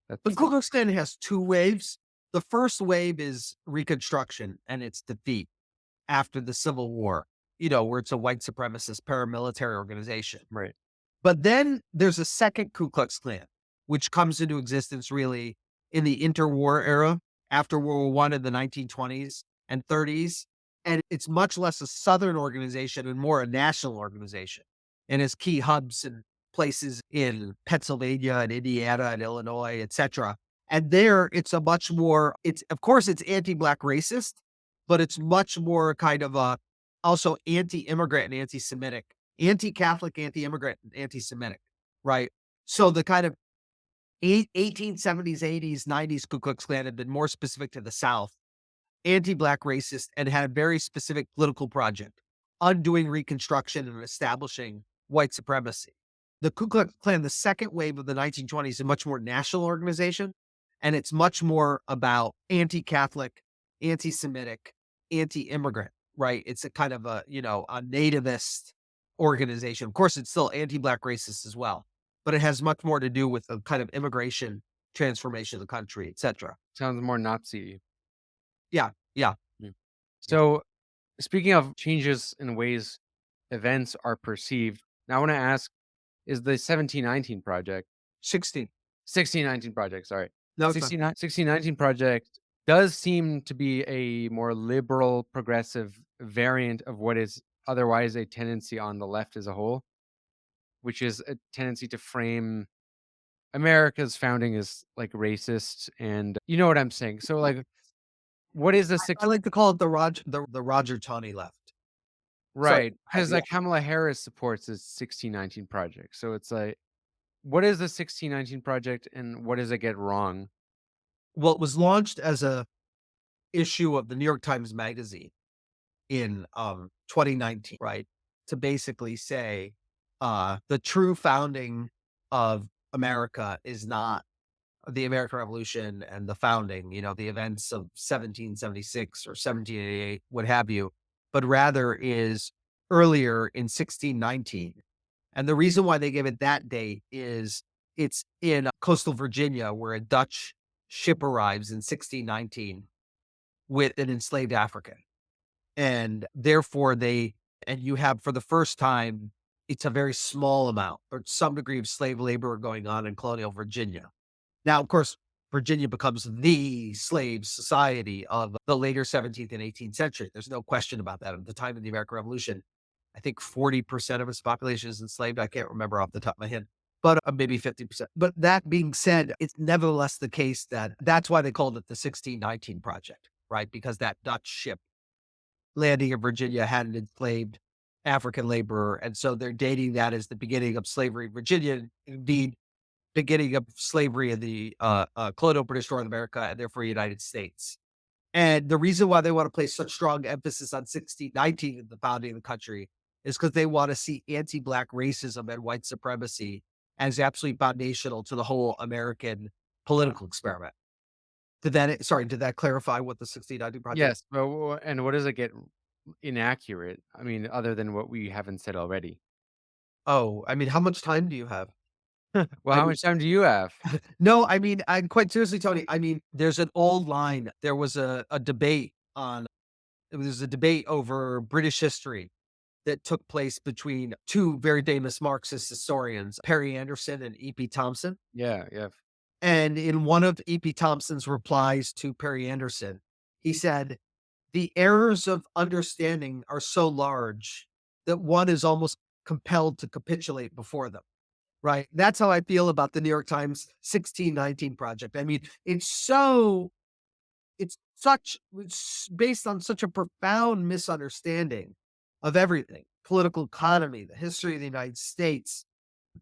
The That's Ku Klux Klan has two waves. The first wave is Reconstruction and its defeat after the Civil War, where it's a white supremacist paramilitary organization. right. But then there's a second Ku Klux Klan, which comes into existence really in the interwar era after World War I in the 1920s and 30s. And it's much less a Southern organization and more a national organization. And has key hubs and places in Pennsylvania and Indiana and Illinois, etc. And there it's a much more, it's of course it's anti-black racist, but it's much more kind of a also anti-immigrant and anti-Semitic, anti-Catholic, anti-immigrant, and anti-Semitic, right? So the kind of 1870s, 80s, 90s Ku Klux Klan had been more specific to the South, anti-black racist, and had a very specific political project, undoing Reconstruction and establishing white supremacy. The Ku Klux Klan, the second wave of the 1920s, is a much more national organization, and it's much more about anti-Catholic, anti-Semitic, anti-immigrant, right? It's a kind of a nativist organization. Of course, it's still anti-black racist as well, but it has much more to do with the kind of immigration transformation of the country, etc. Sounds more Nazi. Yeah, yeah, Mm. yeah. So, speaking of changes in ways events are perceived, now I want to ask, is the 1719 project, 16. 1619 project, sorry, No, it's not. 1619 project does seem to be a more liberal, progressive variant of what is otherwise a tendency on the left as a whole, which is a tendency to frame America's founding as like racist, and you know what I'm saying. So, like, what is the I like to call it the Roger Taney left. So, right, because, yeah. like, Kamala Harris supports the 1619 project, so it's like, what is the 1619 project and what does it get wrong? Well, it was launched as a issue of the New York Times Magazine in 2019, right? To basically say the true founding of America is not the American Revolution and the founding, the events of 1776 or 1788, what have you, but rather is earlier in 1619. And the reason why they give it that date is it's in coastal Virginia where a Dutch ship arrives in 1619 with an enslaved African. And therefore and you have for the first time, it's a very small amount or some degree of slave labor going on in colonial Virginia. Now, of course, Virginia becomes the slave society of the later 17th and 18th century. There's no question about that. At the time of the American Revolution, I think 40% of its population is enslaved. I can't remember off the top of my head, but maybe 50%. But that being said, it's nevertheless the case that's why they called it the 1619 Project, right? Because that Dutch ship landing in Virginia had an enslaved African laborer. And so they're dating that as the beginning of slavery in Virginia. Indeed, beginning of slavery in the colonial British North America and therefore United States. And the reason why they want to place such strong emphasis on 1619 in the founding of the country is because they want to see anti-black racism and white supremacy as absolutely foundational to the whole American political experiment. Did that clarify what the 1619 project? Yes, but and what does it get inaccurate? I mean, other than what we haven't said already. Oh, I mean, how much time do you have? Well, I how mean, much time do you have? no, I mean, I'm quite seriously, Tony. I mean, there's an old line. There was a debate on, it was a debate over British history that took place between two very famous Marxist historians, Perry Anderson and E.P. Thompson. Yeah, yeah. And in one of E.P. Thompson's replies to Perry Anderson, he said, the errors of understanding are so large that one is almost compelled to capitulate before them. Right. That's how I feel about the New York Times 1619 project. I mean, it's based on such a profound misunderstanding of everything, political economy, the history of the United States,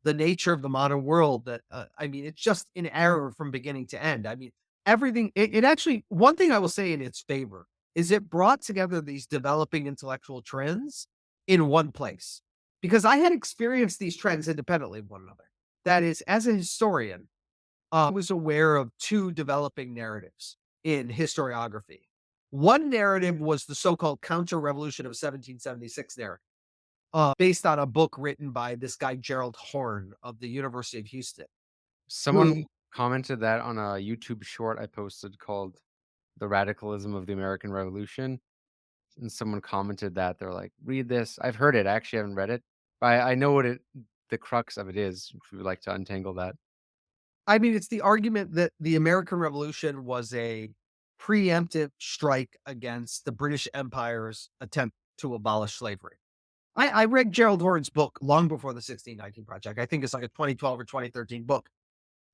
the nature of the modern world that, I mean, it's just in error from beginning to end. I mean, everything, it actually, one thing I will say in its favor is it brought together these developing intellectual trends in one place because I had experienced these trends independently of one another. That is, as a historian, I was aware of two developing narratives in historiography. One narrative was the so-called counter-revolution of 1776 narrative, based on a book written by this guy, Gerald Horne of the University of Houston, Someone who commented that on a YouTube short I posted called "The Radicalism of the American Revolution," and someone commented that they're like, "Read this." I've heard it. I actually haven't read it, but I know what the crux of it is. If you would like to untangle that. I mean, it's the argument that the American Revolution was a preemptive strike against the British Empire's attempt to abolish slavery. I read Gerald Horne's book long before the 1619 Project. I think it's like a 2012 or 2013 book.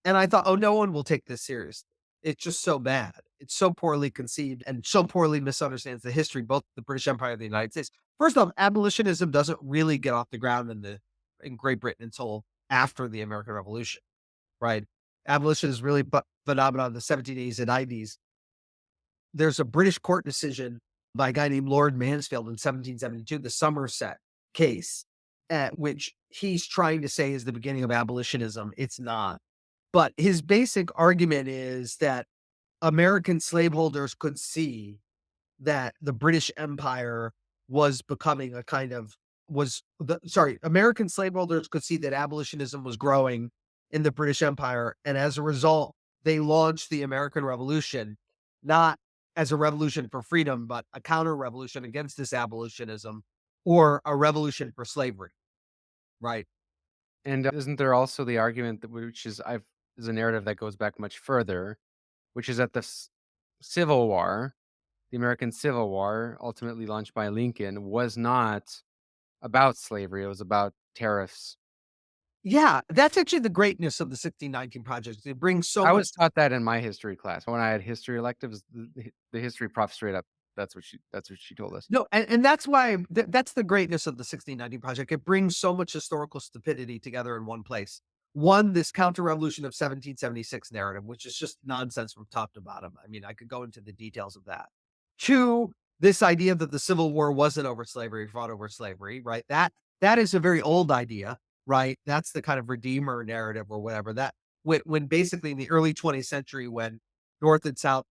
And I thought, "Oh, no one will take this seriously. It's just so bad. It's so poorly conceived and so poorly misunderstands the history, both the British Empire and the United States." First off, abolitionism doesn't really get off the ground in Great Britain until after the American Revolution, right? Abolition is really phenomenon of the 1780s and 90s. There's a British court decision by a guy named Lord Mansfield in 1772, the Somerset case, at which he's trying to say is the beginning of abolitionism. It's not. But his basic argument is that American slaveholders could see that the British Empire was becoming a kind of was the sorry, American slaveholders could see that abolitionism was growing in the British Empire, and as a result, they launched the American Revolution, not as a revolution for freedom, but a counter revolution against this abolitionism or a revolution for slavery, right? And isn't there also the argument that which is a narrative that goes back much further, which is that Civil War, the American Civil War, ultimately launched by Lincoln, was not about slavery. It was about tariffs. Yeah, that's actually the greatness of the 1619 project. It brings so I much. was taught that in my history class when I had history electives. The history prof straight up. That's what she told us. No, and that's why that's the greatness of the 1690 project. It brings so much historical stupidity together in one place. One, this counter-revolution of 1776 narrative, which is just nonsense from top to bottom. I mean, I could go into the details of that. Two, this idea that the Civil War wasn't over slavery, fought over slavery, right? That is a very old idea, right? That's the kind of redeemer narrative or whatever. That when basically in the early 20th century, when North and South,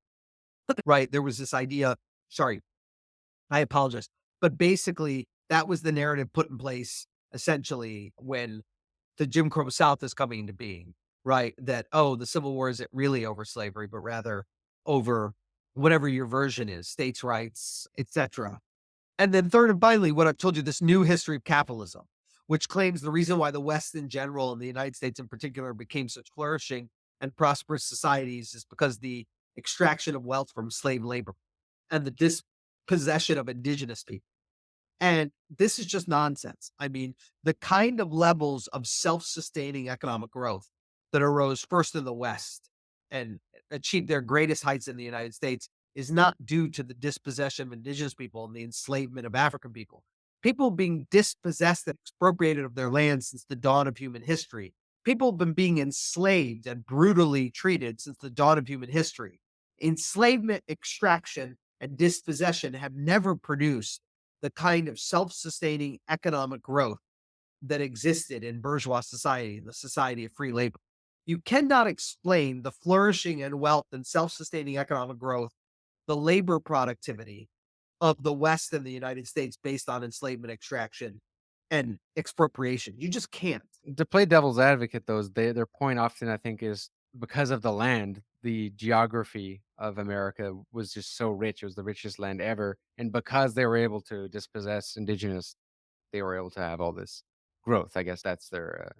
right, there was this idea. Sorry, I apologize. But basically, that was the narrative put in place essentially when the Jim Crow South is coming into being, right? That, oh, the Civil War isn't really over slavery, but rather over whatever your version is, states' rights, etc. And then third and finally, what I've told you, this new history of capitalism, which claims the reason why the West in general and the United States in particular became such flourishing and prosperous societies is because the extraction of wealth from slave labor and the dispossession of indigenous people. And this is just nonsense. I mean, the kind of levels of self-sustaining economic growth that arose first in the West and achieved their greatest heights in the United States is not due to the dispossession of indigenous people and the enslavement of African people. People being dispossessed and expropriated of their land since the dawn of human history People have been being enslaved and brutally treated since the dawn of human history. Enslavement, extraction, and dispossession have never produced the kind of self-sustaining economic growth that existed in bourgeois society, the society of free labor. You cannot explain the flourishing and wealth and self-sustaining economic growth, the labor productivity of the West and the United States based on enslavement, extraction, and expropriation. You just can't. To play devil's advocate, though, their point often, I think, is because of the land, the geography of America was just so rich. It was the richest land ever. And because they were able to dispossess indigenous, they were able to have all this growth. I guess that's their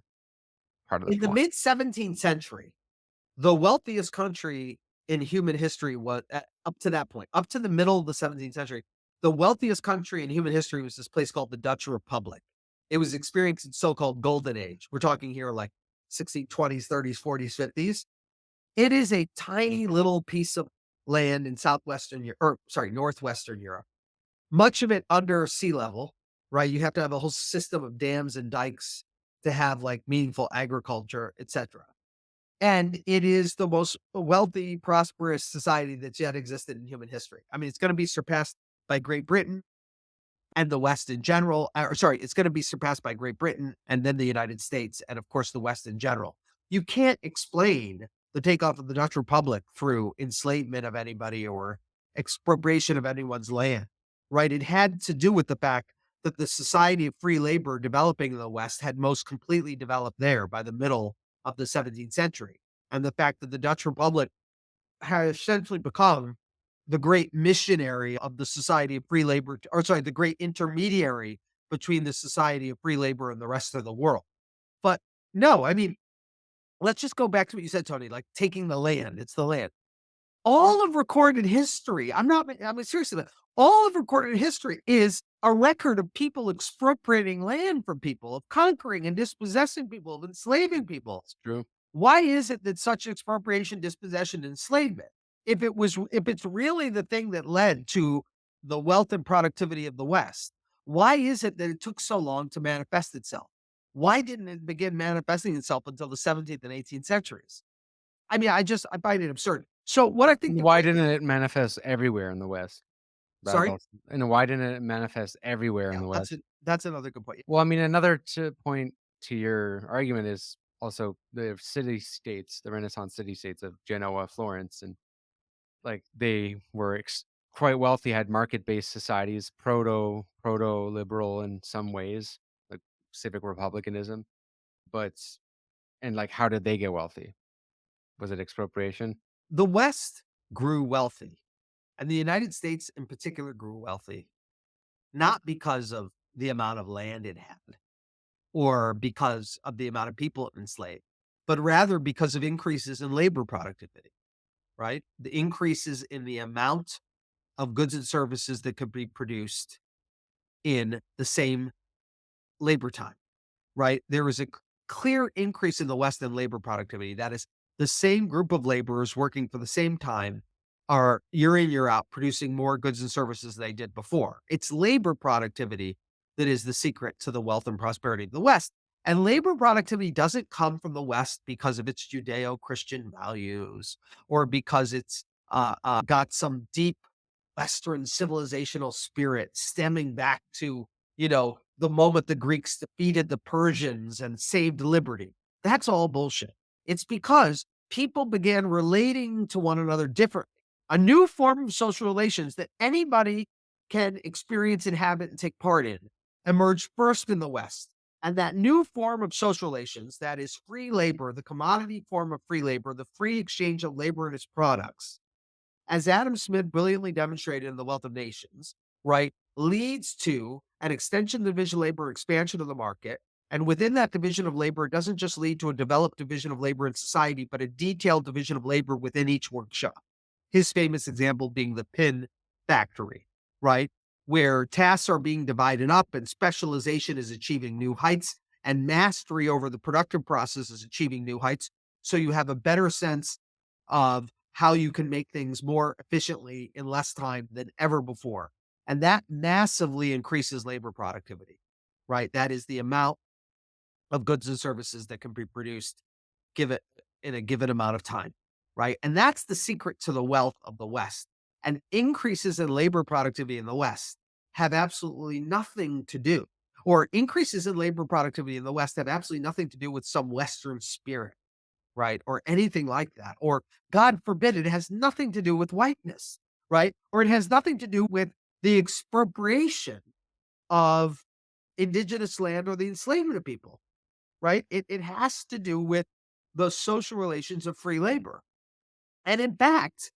part of the In the point. mid 17th century, the wealthiest country in human history was up to that point, up to the middle of the 17th century. The wealthiest country in human history was this place called the Dutch Republic. It was experiencing so-called golden age. We're talking here like 1620s, 30s, 40s, 50s. It is a tiny little piece of land in southwestern Europe, or sorry, northwestern Europe. Much of it under sea level, right? You have to have a whole system of dams and dikes to have like meaningful agriculture, etc. And it is the most wealthy, prosperous society that's yet existed in human history. I mean, it's going to be surpassed by Great Britain and the West in general. Or sorry, it's going to be surpassed by Great Britain and then the United States, and of course, the West in general. You can't explain the takeoff of the Dutch Republic through enslavement of anybody or expropriation of anyone's land, right? It had to do with the fact that the society of free labor developing in the West had most completely developed there by the middle of the 17th century. And the fact that the Dutch Republic has essentially become the great missionary of the society of free labor, or sorry, the great intermediary between the society of free labor and the rest of the world. But no, I mean, let's just go back to what you said, Tony, like taking the land. It's the land. All of recorded history, I mean, seriously, all of recorded history is a record of people expropriating land from people, of conquering and dispossessing people, of enslaving people. It's true. Why is it that such expropriation, dispossession, enslavement, if it's really the thing that led to the wealth and productivity of the West, why is it that it took so long to manifest itself? Why didn't it begin manifesting itself until the 17th and 18th centuries? I mean, I find it absurd. So what I think, Why didn't it manifest everywhere in the West? That sorry, also, and why didn't it manifest everywhere in yeah, the West? that's another good point. Well, I mean, another point to your argument is also the city states, the Renaissance city states of Genoa, Florence, and like they were quite wealthy, had market-based societies, proto liberal in some ways, like civic republicanism. But and like, how did they get wealthy? Was it expropriation? The West grew wealthy, and the United States in particular grew wealthy, not because of the amount of land it had or because of the amount of people it enslaved, but rather because of increases in labor productivity, right? The increases in the amount of goods and services that could be produced in the same labor time, right? There is a clear increase in the West in labor productivity. That is, the same group of laborers working for the same time are year in, year out producing more goods and services than they did before. It's labor productivity that is the secret to the wealth and prosperity of the West. And labor productivity doesn't come from the West because of its Judeo Christian values or because it's got some deep Western civilizational spirit stemming back to, the moment the Greeks defeated the Persians and saved liberty. That's all bullshit. It's because people began relating to one another differently. A new form of social relations that anybody can experience, inhabit, and take part in emerged first in the West. And that new form of social relations, that is free labor, the commodity form of free labor, the free exchange of labor and its products, as Adam Smith brilliantly demonstrated in The Wealth of Nations, right, leads to an extension of division of labor, expansion of the market. And within that division of labor, it doesn't just lead to a developed division of labor in society, but a detailed division of labor within each workshop. His famous example being the pin factory, right, where tasks are being divided up and specialization is achieving new heights and mastery over the productive process is achieving new heights. So you have a better sense of how you can make things more efficiently in less time than ever before. And that massively increases labor productivity, right? That is the amount of goods and services that can be produced give it in a given amount of time, right? And that's the secret to the wealth of the West. And increases in labor productivity in the West have absolutely nothing to do, or increases in labor productivity in the West have absolutely nothing to do with some Western spirit, right? Or anything like that. Or God forbid, it has nothing to do with whiteness, right? Or it has nothing to do with the expropriation of indigenous land or the enslavement of people, right? It has to do with the social relations of free labor. And in fact,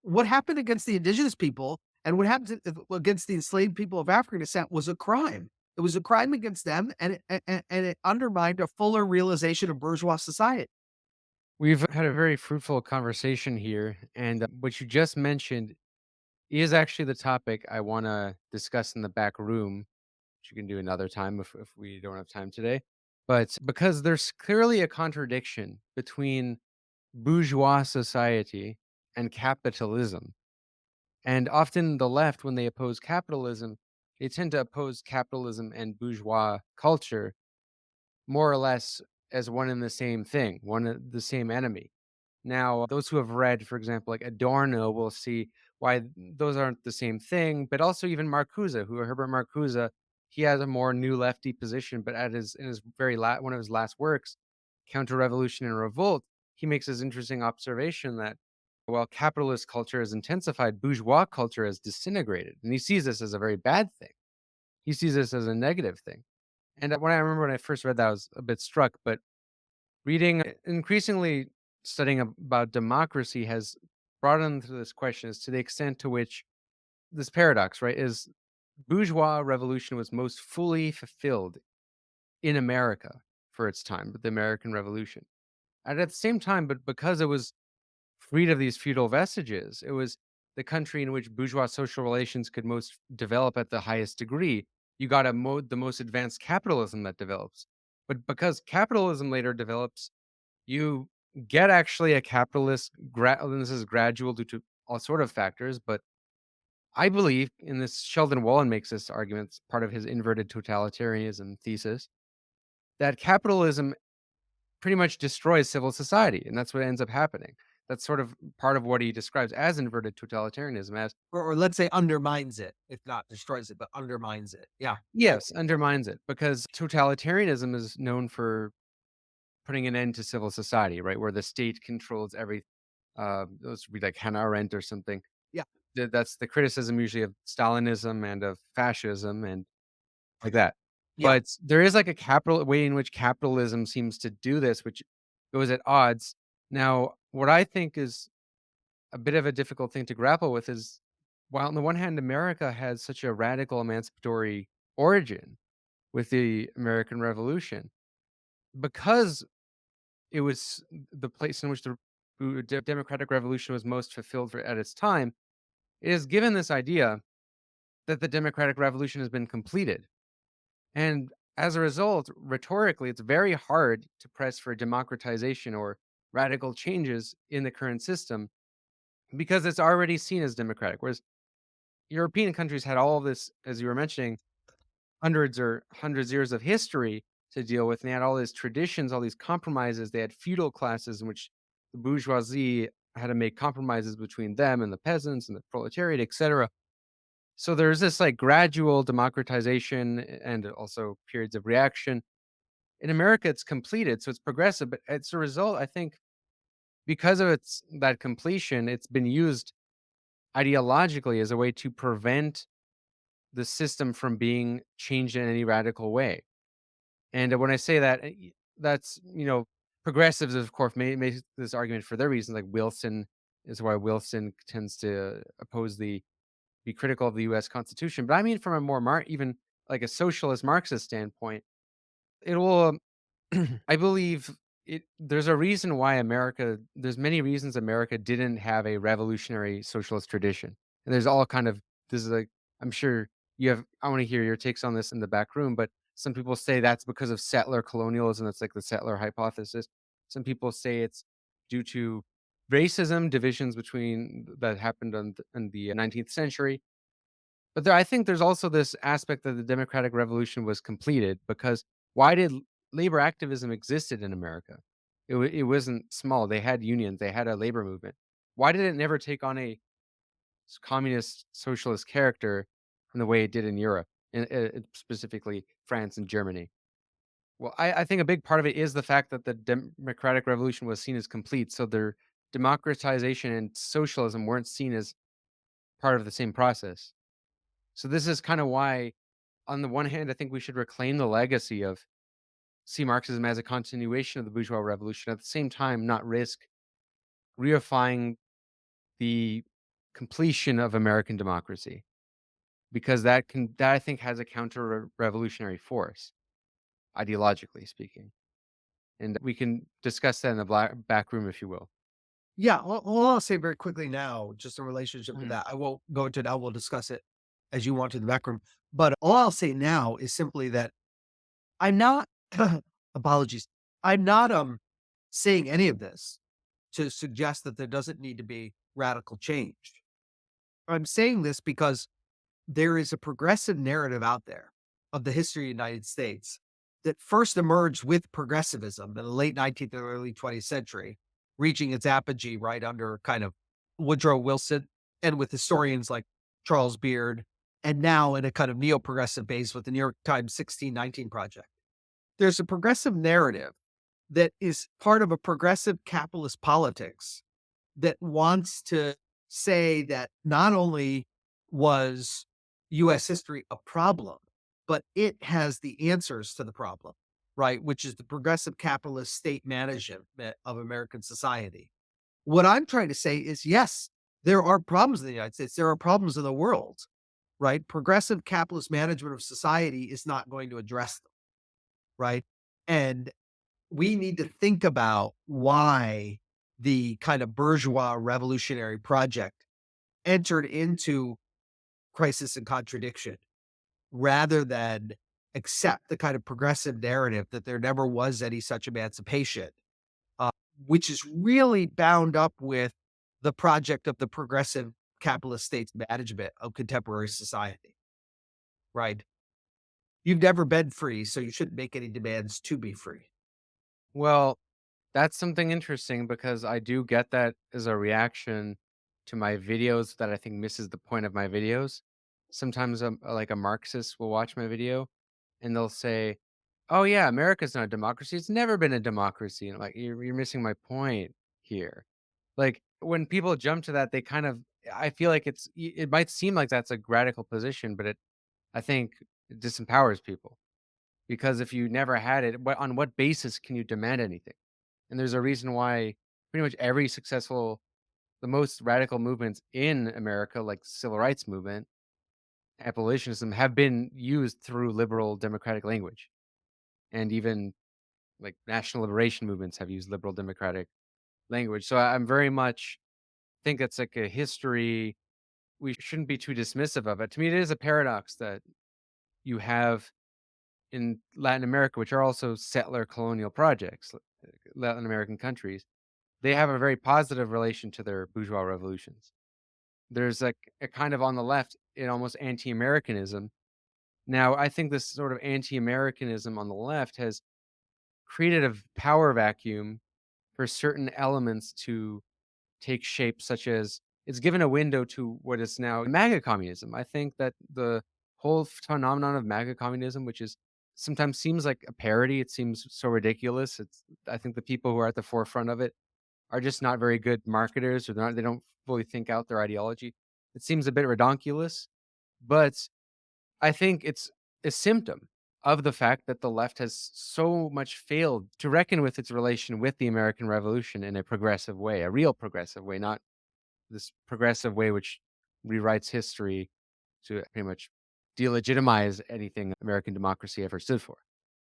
what happened against the indigenous people and what happened against the enslaved people of African descent was a crime. It was a crime against them, and it undermined a fuller realization of bourgeois society. We've had a very fruitful conversation here, and what you just mentioned is actually the topic I want to discuss in the back room, which you can do another time if we don't have time today. But because there's clearly a contradiction between bourgeois society and capitalism. And often the left, when they oppose capitalism, they tend to oppose capitalism and bourgeois culture more or less as one and the same thing, one and the same enemy. Now, those who have read, for example, like Adorno, will see why those aren't the same thing, but also even Marcuse, who Herbert Marcuse, he has a more new lefty position, but at his in his one of his last works, Counter Revolution and Revolt, he makes this interesting observation that while capitalist culture has intensified, bourgeois culture has disintegrated, and he sees this as a very bad thing. He sees this as a negative thing. And when I remember when I first read that, I was a bit struck, but reading increasingly studying about democracy has brought into this question as to the extent to which this paradox, right, is bourgeois revolution was most fully fulfilled in America for its time, the American Revolution. And at the same time, but because it was freed of these feudal vestiges, it was the country in which bourgeois social relations could most develop at the highest degree. You got the most advanced capitalism that develops. But because capitalism later develops, you get actually a capitalist and this is gradual due to all sort of factors, but I believe in this Sheldon Wallen makes this argument, it's part of his inverted totalitarianism thesis, that capitalism pretty much destroys civil society, and that's what ends up happening. That's sort of part of what he describes as inverted totalitarianism as Or let's say undermines it, if not destroys it, but undermines it. Yeah. yes, undermines it because totalitarianism is known for putting an end to civil society, right? Where the state controls every those would be like Hannah Arendt or something. Yeah. That's the criticism usually of Stalinism and of fascism and like that. Yeah. But there is like a capital way in which capitalism seems to do this, which goes at odds. Now, what I think is a bit of a difficult thing to grapple with is while on the one hand, America has such a radical emancipatory origin with the American Revolution, because it was the place in which the democratic revolution was most fulfilled at its time, it is given this idea that the democratic revolution has been completed. And as a result, rhetorically, it's very hard to press for democratization or radical changes in the current system because it's already seen as democratic. Whereas European countries had all of this, as you were mentioning, hundreds years of history to deal with. And they had all these traditions, all these compromises. They had feudal classes in which the bourgeoisie had to make compromises between them and the peasants and the proletariat, etc. So there's this like gradual democratization and also periods of reaction. In America, it's completed, so it's progressive, but as a result, I think because of its that completion, it's been used ideologically as a way to prevent the system from being changed in any radical way. And when I say that, that's progressives, of course, may make this argument for their reasons. Like Wilson is why Wilson tends to be critical of the U.S. Constitution. But I mean, from a more even like a socialist Marxist standpoint, it will. I believe it. There's a reason why America. There's many reasons America didn't have a revolutionary socialist tradition, and there's all kind of. This is like I'm sure you have. I want to hear your takes on this in the back room, but some people say that's because of settler colonialism. That's like the settler hypothesis. Some people say it's due to racism, divisions between that happened in the 19th century. But I think there's also this aspect that the democratic revolution was completed because Why did labor activism existed in America? It wasn't small. They had unions. They had a labor movement. Why did it never take on a communist socialist character in the way it did in Europe, specifically France and Germany? Well, I think a big part of it is the fact that the democratic revolution was seen as complete, so their democratization and socialism weren't seen as part of the same process. So this is kind of why, on the one hand, I think we should reclaim the legacy of see Marxism as a continuation of the bourgeois revolution. At the same time, not risk reifying the completion of American democracy because that I think has a counter revolutionary force, ideologically speaking. And we can discuss that in the back room, if you will. Yeah, all I'll say very quickly now, just in relationship to Mhm. that, I won't go into it now. We'll discuss it as you want to in the back room. But all I'll say now is simply that I'm not apologies. I'm not saying any of this to suggest that there doesn't need to be radical change. I'm saying this because there is a progressive narrative out there of the history of the United States that first emerged with progressivism in the late 19th and early 20th century, reaching its apogee right under kind of Woodrow Wilson and with historians like Charles Beard, and now in a kind of neo progressive base with the New York Times 1619 Project. There's a progressive narrative that is part of a progressive capitalist politics that wants to say that not only was US history a problem, but it has the answers to the problem, right? Which is the progressive capitalist state management of American society. What I'm trying to say is yes, there are problems in the United States, there are problems in the world, right? Progressive capitalist management of society is not going to address them, right? And we need to think about why the kind of bourgeois revolutionary project entered into crisis and contradiction rather than accept the kind of progressive narrative that there never was any such emancipation, uh, which is really bound up with the project of the progressive capitalist state's management of contemporary society, right? You've never been free, so you shouldn't make any demands to be free. Well, that's something interesting because I do get that as a reaction to my videos that I think misses the point of my videos. Sometimes like a Marxist will watch my video and they'll say, "Oh yeah, America's not a democracy. It's never been a democracy." And I'm like, you're missing my point here. Like when people jump to that, they kind of I feel like it might seem like that's a radical position, but I think it disempowers people because if you never had it, on what basis can you demand anything? And there's a reason why pretty much every successful the most radical movements in America, like civil rights movement, abolitionism, have been used through liberal democratic language. And even like national liberation movements have used liberal democratic language. So I'm very much think it's like a history. We shouldn't be too dismissive of it. To me, it is a paradox that you have in Latin America, which are also settler colonial projects, Latin American countries. They have a very positive relation to their bourgeois revolutions. There's like a kind of on the left, in almost anti-Americanism. Now, I think this sort of anti-Americanism on the left has created a power vacuum for certain elements to take shape, such as it's given a window to what is now MAGA communism. I think that the whole phenomenon of MAGA communism, which is sometimes seems like a parody, it seems so ridiculous. I think the people who are at the forefront of it are just not very good marketers, or they don't fully think out their ideology. It seems a bit redonkulous, but I think it's a symptom of the fact that the left has so much failed to reckon with its relation with the American Revolution in a progressive way, a real progressive way, not this progressive way which rewrites history to pretty much delegitimize anything American democracy ever stood for.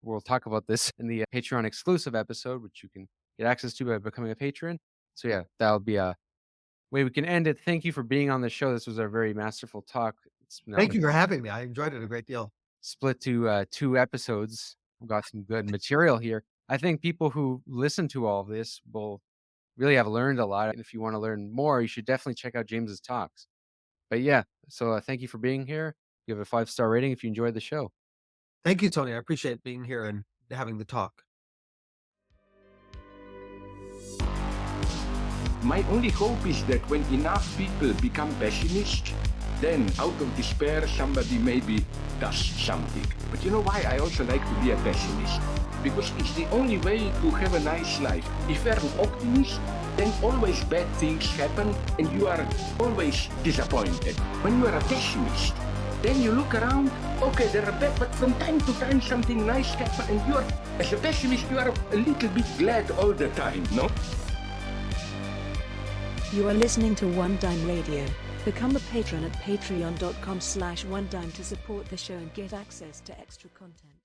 We'll talk about this in the Patreon exclusive episode, which you can get access to by becoming a patron. So yeah, that'll be a way we can end it. Thank you for being on the show. This was a very masterful talk. It's now Thank you for having me. I enjoyed it a great deal. split to 2 episodes. We've got some good material here. I think people who listen to all of this will really have learned a lot. And if you want to learn more, you should definitely check out James's talks. But yeah, so thank you for being here. Give a 5-star rating if you enjoyed the show. Thank you, Tony. I appreciate being here and having the talk. My only hope is that when enough people become pessimists, then out of despair somebody maybe does something. But you know why I also like to be a pessimist? Because it's the only way to have a nice life. If you're an optimist, then always bad things happen and you are always disappointed. When you are a pessimist, then you look around, okay, there are bad, but from time to time something nice happens and you are, as a pessimist, you are a little bit glad all the time, no? You are listening to One Dime Radio. Become a patron at patreon.com/onedime to support the show and get access to extra content.